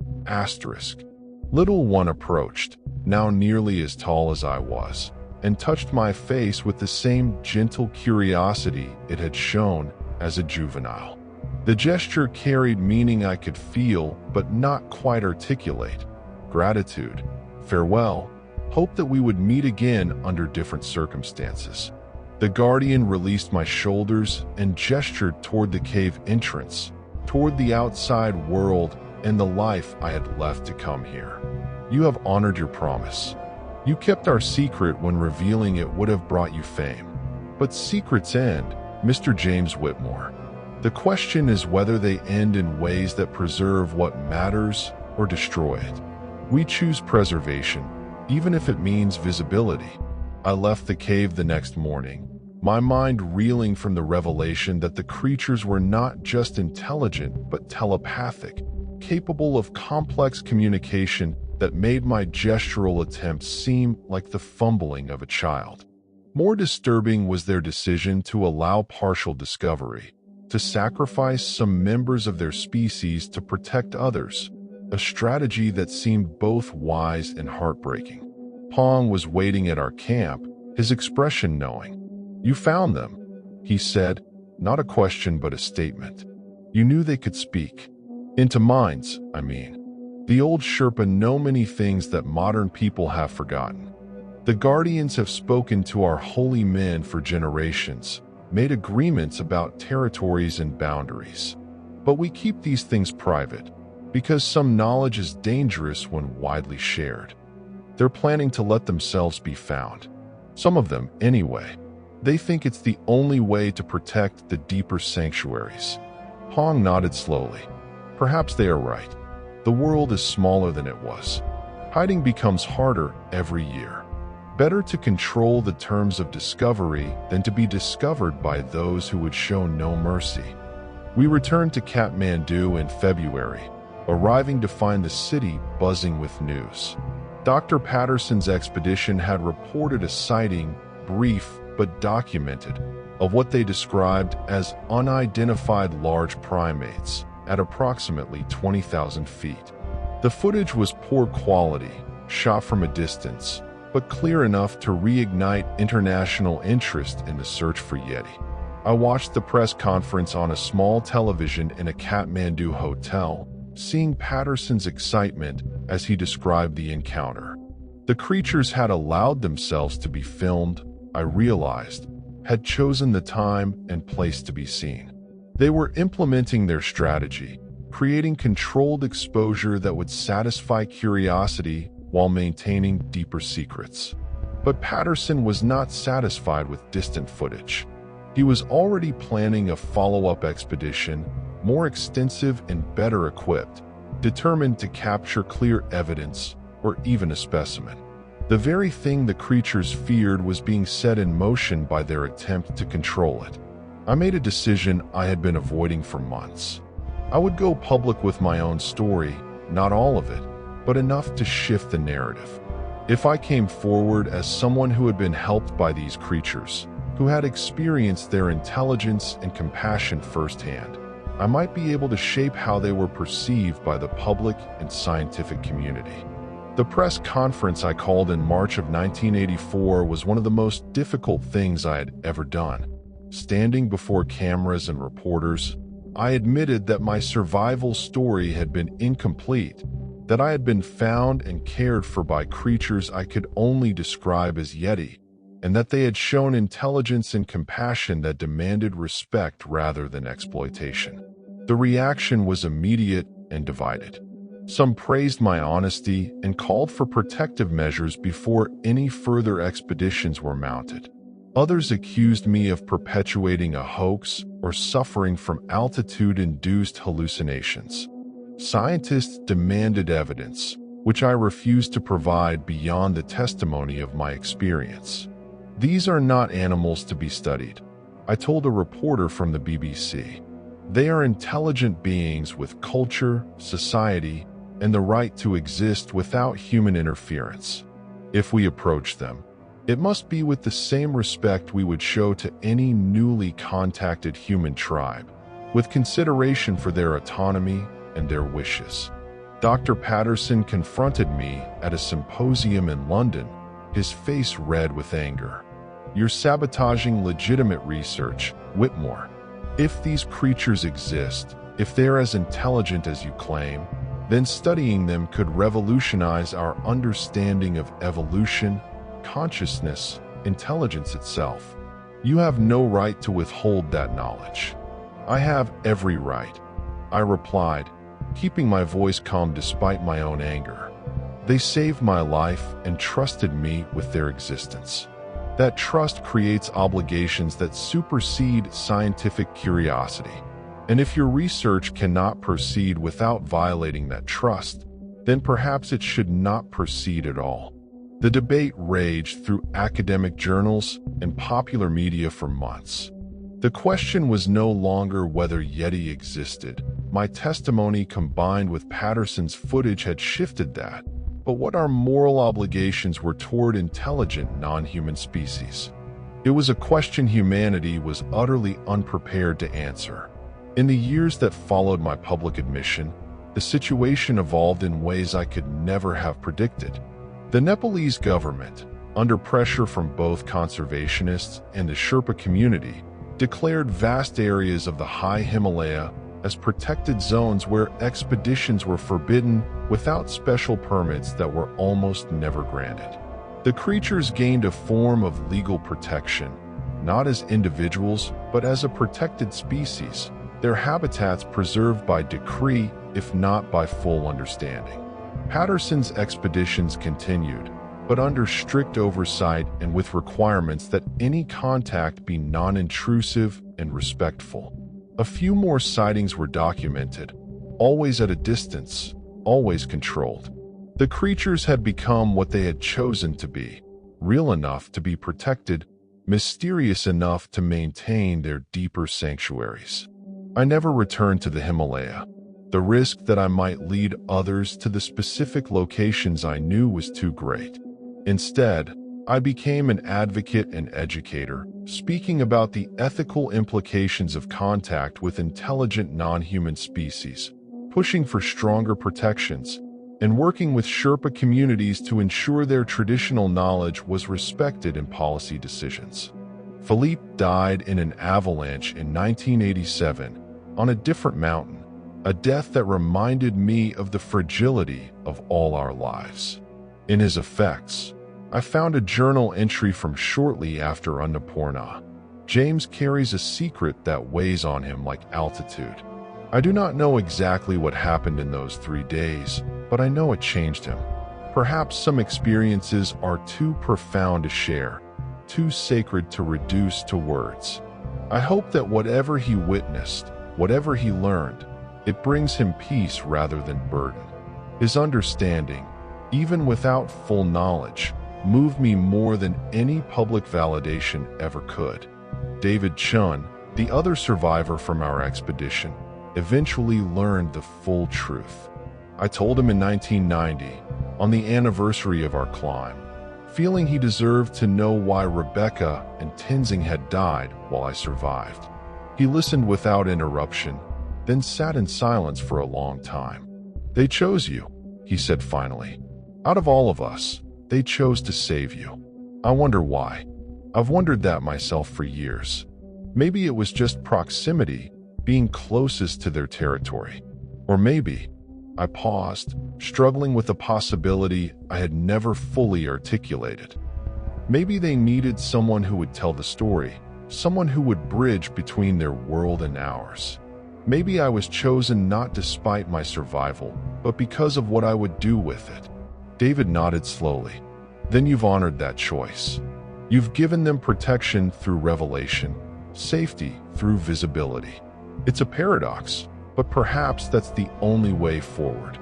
Little One approached, now nearly as tall as I was, and touched my face with the same gentle curiosity it had shown as a juvenile. The gesture carried meaning I could feel but not quite articulate. Gratitude, farewell, hope that we would meet again under different circumstances. The Guardian released my shoulders and gestured toward the cave entrance, toward the outside world and the life I had left to come here. "You have honored your promise. You kept our secret when revealing it would have brought you fame. But secrets end, Mr. James Whitmore. The question is whether they end in ways that preserve what matters or destroy it. We choose preservation, even if it means visibility." I left the cave the next morning, my mind reeling from the revelation that the creatures were not just intelligent but telepathic, capable of complex communication that made my gestural attempts seem like the fumbling of a child. More disturbing was their decision to allow partial discovery, to sacrifice some members of their species to protect others, a strategy that seemed both wise and heartbreaking. Pong was waiting at our camp, his expression knowing. "You found them," he said, not a question but a statement. "You knew they could speak. Into minds, I mean. The old Sherpa know many things that modern people have forgotten. The Guardians have spoken to our holy men for generations, made agreements about territories and boundaries. But we keep these things private, because some knowledge is dangerous when widely shared. They're planning to let themselves be found. Some of them, anyway. They think it's the only way to protect the deeper sanctuaries. Hong nodded slowly. Perhaps they are right. The world is smaller than it was. Hiding becomes harder every year. Better to control the terms of discovery than to be discovered by those who would show no mercy. We returned to Kathmandu in February, arriving to find the city buzzing with news. Dr. Patterson's expedition had reported a sighting, brief but documented, of what they described as unidentified large primates at approximately 20,000 feet. The footage was poor quality, shot from a distance, but clear enough to reignite international interest in the search for Yeti. I watched the press conference on a small television in a Kathmandu hotel, seeing Patterson's excitement as he described the encounter. The creatures had allowed themselves to be filmed, I realized, had chosen the time and place to be seen. They were implementing their strategy, creating controlled exposure that would satisfy curiosity while maintaining deeper secrets. But Patterson was not satisfied with distant footage. He was already planning a follow-up expedition, more extensive and better equipped, determined to capture clear evidence or even a specimen. The very thing the creatures feared was being set in motion by their attempt to control it. I made a decision I had been avoiding for months. I would go public with my own story, not all of it, but enough to shift the narrative. If I came forward as someone who had been helped by these creatures, who had experienced their intelligence and compassion firsthand, I might be able to shape how they were perceived by the public and scientific community. The press conference I called in March of 1984 was one of the most difficult things I had ever done. Standing before cameras and reporters, I admitted that my survival story had been incomplete, that I had been found and cared for by creatures I could only describe as Yeti, and that they had shown intelligence and compassion that demanded respect rather than exploitation. The reaction was immediate and divided. Some praised my honesty and called for protective measures before any further expeditions were mounted. Others accused me of perpetuating a hoax or suffering from altitude-induced hallucinations. Scientists demanded evidence, which I refused to provide beyond the testimony of my experience. These are not animals to be studied, I told a reporter from the BBC. They are intelligent beings with culture, society, and the right to exist without human interference. If we approach them, it must be with the same respect we would show to any newly contacted human tribe, with consideration for their autonomy and their wishes. Dr. Patterson confronted me at a symposium in London, his face red with anger. "You're sabotaging legitimate research, Whitmore. If these creatures exist, if they're as intelligent as you claim, then studying them could revolutionize our understanding of evolution, consciousness, intelligence itself. You have no right to withhold that knowledge." "I have every right," I replied, keeping my voice calm despite my own anger. "They saved my life and trusted me with their existence. That trust creates obligations that supersede scientific curiosity. And if your research cannot proceed without violating that trust, then perhaps it should not proceed at all." The debate raged through academic journals and popular media for months. The question was no longer whether Yeti existed. My testimony combined with Patterson's footage had shifted that, but what our moral obligations were toward intelligent non-human species. It was a question humanity was utterly unprepared to answer. In the years that followed my public admission, the situation evolved in ways I could never have predicted. The Nepalese government, under pressure from both conservationists and the Sherpa community, declared vast areas of the high Himalaya as protected zones where expeditions were forbidden without special permits that were almost never granted. The creatures gained a form of legal protection, not as individuals, but as a protected species, their habitats preserved by decree, if not by full understanding. Patterson's expeditions continued, but under strict oversight and with requirements that any contact be non-intrusive and respectful. A few more sightings were documented, always at a distance, always controlled. The creatures had become what they had chosen to be, real enough to be protected, mysterious enough to maintain their deeper sanctuaries. I never returned to the Himalaya. The risk that I might lead others to the specific locations I knew was too great. Instead, I became an advocate and educator, speaking about the ethical implications of contact with intelligent non-human species, pushing for stronger protections, and working with Sherpa communities to ensure their traditional knowledge was respected in policy decisions. Philippe died in an avalanche in 1987 on a different mountain, a death that reminded me of the fragility of all our lives. In his effects, I found a journal entry from shortly after Annapurna. James carries a secret that weighs on him like altitude. I do not know exactly what happened in those 3 days, but I know it changed him. Perhaps some experiences are too profound to share, too sacred to reduce to words. I hope that whatever he witnessed, whatever he learned, it brings him peace rather than burden. His understanding, even without full knowledge, moved me more than any public validation ever could. David Chun, the other survivor from our expedition, eventually learned the full truth. I told him in 1990, on the anniversary of our climb, feeling he deserved to know why Rebecca and Tenzing had died while I survived. He listened without interruption, then sat in silence for a long time. "They chose you," he said finally. "Out of all of us, they chose to save you. I wonder why. I've wondered that myself for years. Maybe it was just proximity, being closest to their territory. Or maybe," I paused, struggling with a possibility I had never fully articulated. "Maybe they needed someone who would tell the story, someone who would bridge between their world and ours. Maybe I was chosen not despite my survival, but because of what I would do with it." David nodded slowly. "Then you've honored that choice. You've given them protection through revelation, safety through visibility. It's a paradox, but perhaps that's the only way forward."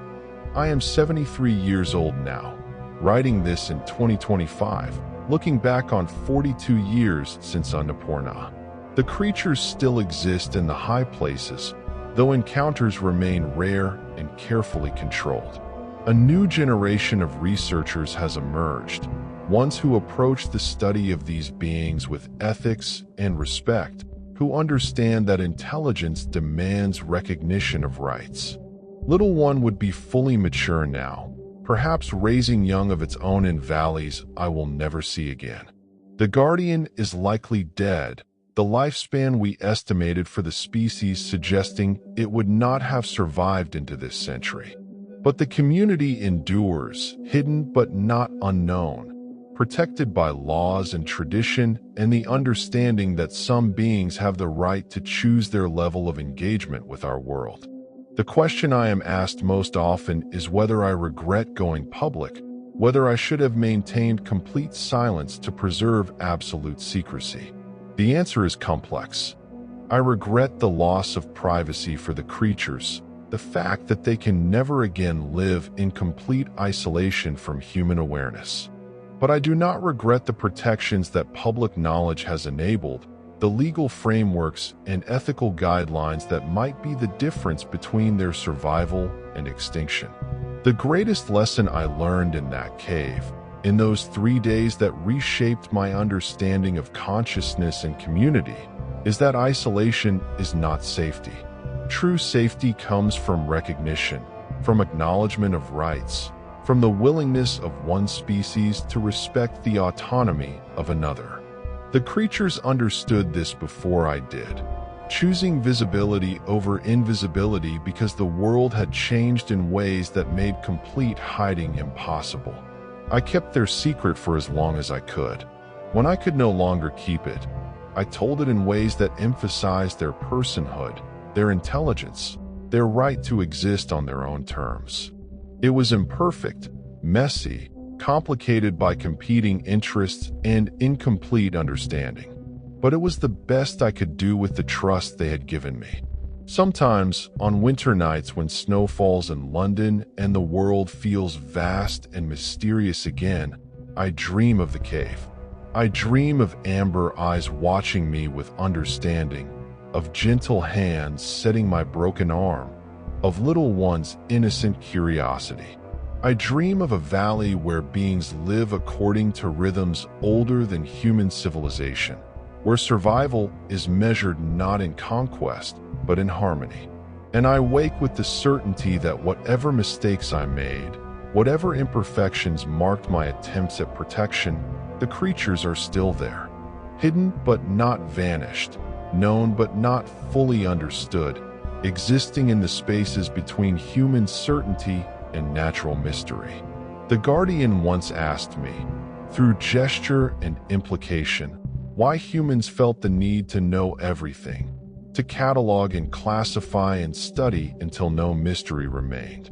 I am 73 years old now, writing this in 2025, looking back on 42 years since Annapurna. The creatures still exist in the high places, though encounters remain rare and carefully controlled. A new generation of researchers has emerged, ones who approach the study of these beings with ethics and respect, who understand that intelligence demands recognition of rights. Little One would be fully mature now, perhaps raising young of its own in valleys I will never see again. The Guardian is likely dead, the lifespan we estimated for the species suggesting it would not have survived into this century. But the community endures, hidden but not unknown, protected by laws and tradition and the understanding that some beings have the right to choose their level of engagement with our world. The question I am asked most often is whether I regret going public, whether I should have maintained complete silence to preserve absolute secrecy. The answer is complex. I regret the loss of privacy for the creatures, the fact that they can never again live in complete isolation from human awareness. But I do not regret the protections that public knowledge has enabled, the legal frameworks and ethical guidelines that might be the difference between their survival and extinction. The greatest lesson I learned in that cave, in those 3 days that reshaped my understanding of consciousness and community, is that isolation is not safety. True safety comes from recognition, from acknowledgement of rights, from the willingness of one species to respect the autonomy of another. The creatures understood this before I did, choosing visibility over invisibility because the world had changed in ways that made complete hiding impossible. I kept their secret for as long as I could. When I could no longer keep it, I told it in ways that emphasized their personhood, their intelligence, their right to exist on their own terms. It was imperfect, messy, complicated by competing interests and incomplete understanding. but it was the best I could do with the trust they had given me. Sometimes, on winter nights when snow falls in London and the world feels vast and mysterious again, I dream of the cave. I dream of amber eyes watching me with understanding, of gentle hands setting my broken arm, of little ones' innocent curiosity. I dream of a valley where beings live according to rhythms older than human civilization, where survival is measured not in conquest, but in harmony. And I wake with the certainty that whatever mistakes I made, whatever imperfections marked my attempts at protection, the creatures are still there, hidden but not vanished, known but not fully understood, existing in the spaces between human certainty and natural mystery. The Guardian once asked me, through gesture and implication, why humans felt the need to know everything, to catalog and classify and study until no mystery remained.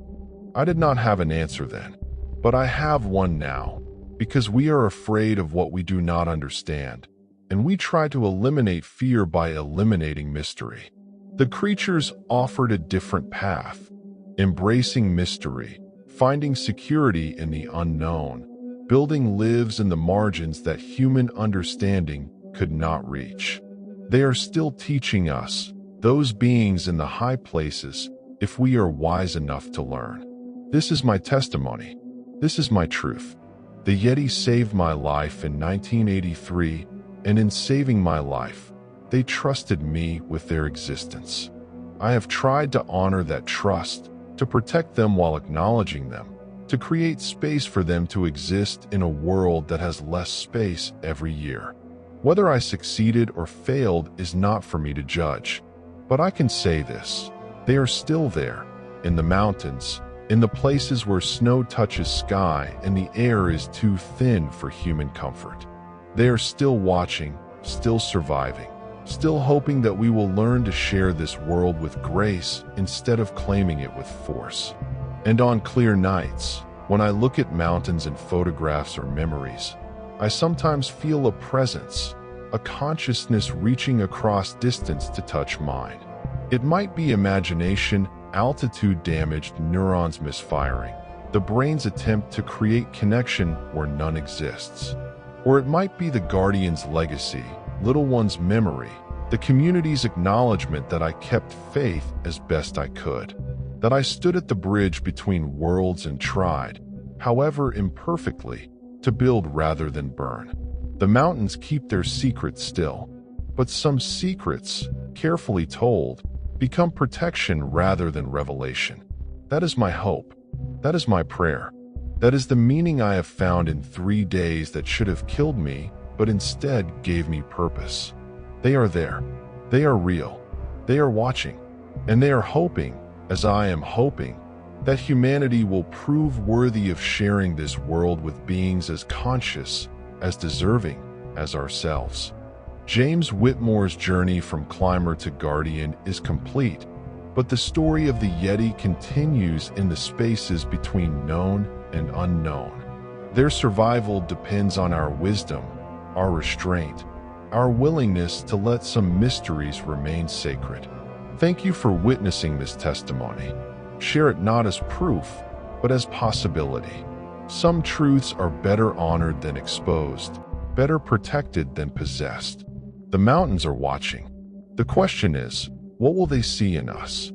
I did not have an answer then, but I have one now, because we are afraid of what we do not understand, and we try to eliminate fear by eliminating mystery. The creatures offered a different path, embracing mystery, finding security in the unknown, building lives in the margins that human understanding could not reach. They are still teaching us, those beings in the high places, if we are wise enough to learn. This is my testimony. This is my truth. The Yeti saved my life in 1983, and in saving my life, they trusted me with their existence. I have tried to honor that trust, to protect them while acknowledging them, to create space for them to exist in a world that has less space every year. Whether I succeeded or failed is not for me to judge, but I can say this: they are still there, in the mountains, in the places where snow touches sky and the air is too thin for human comfort. They are still watching, still surviving, still hoping that we will learn to share this world with grace instead of claiming it with force. And on clear nights, when I look at mountains in photographs or memories, I sometimes feel a presence, a consciousness reaching across distance to touch mine. It might be imagination, altitude-damaged neurons misfiring, the brain's attempt to create connection where none exists. Or it might be the Guardian's legacy, little one's memory, the community's acknowledgement that I kept faith as best I could, that I stood at the bridge between worlds and tried, however imperfectly, to build rather than burn. The mountains keep their secrets still, but some secrets, carefully told, become protection rather than revelation. That is my hope. That is my prayer. That is the meaning I have found in 3 days that should have killed me, but instead gave me purpose. They are there. They are real. They are watching. And they are hoping, as I am hoping, that humanity will prove worthy of sharing this world with beings as conscious, as deserving as ourselves. James Whitmore's journey from climber to guardian is complete, but the story of the Yeti continues in the spaces between known and unknown. Their survival depends on our wisdom, our restraint, our willingness to let some mysteries remain sacred. Thank you for witnessing this testimony. Share it not as proof, but as possibility. Some truths are better honored than exposed, better protected than possessed. The mountains are watching. The question is, what will they see in us?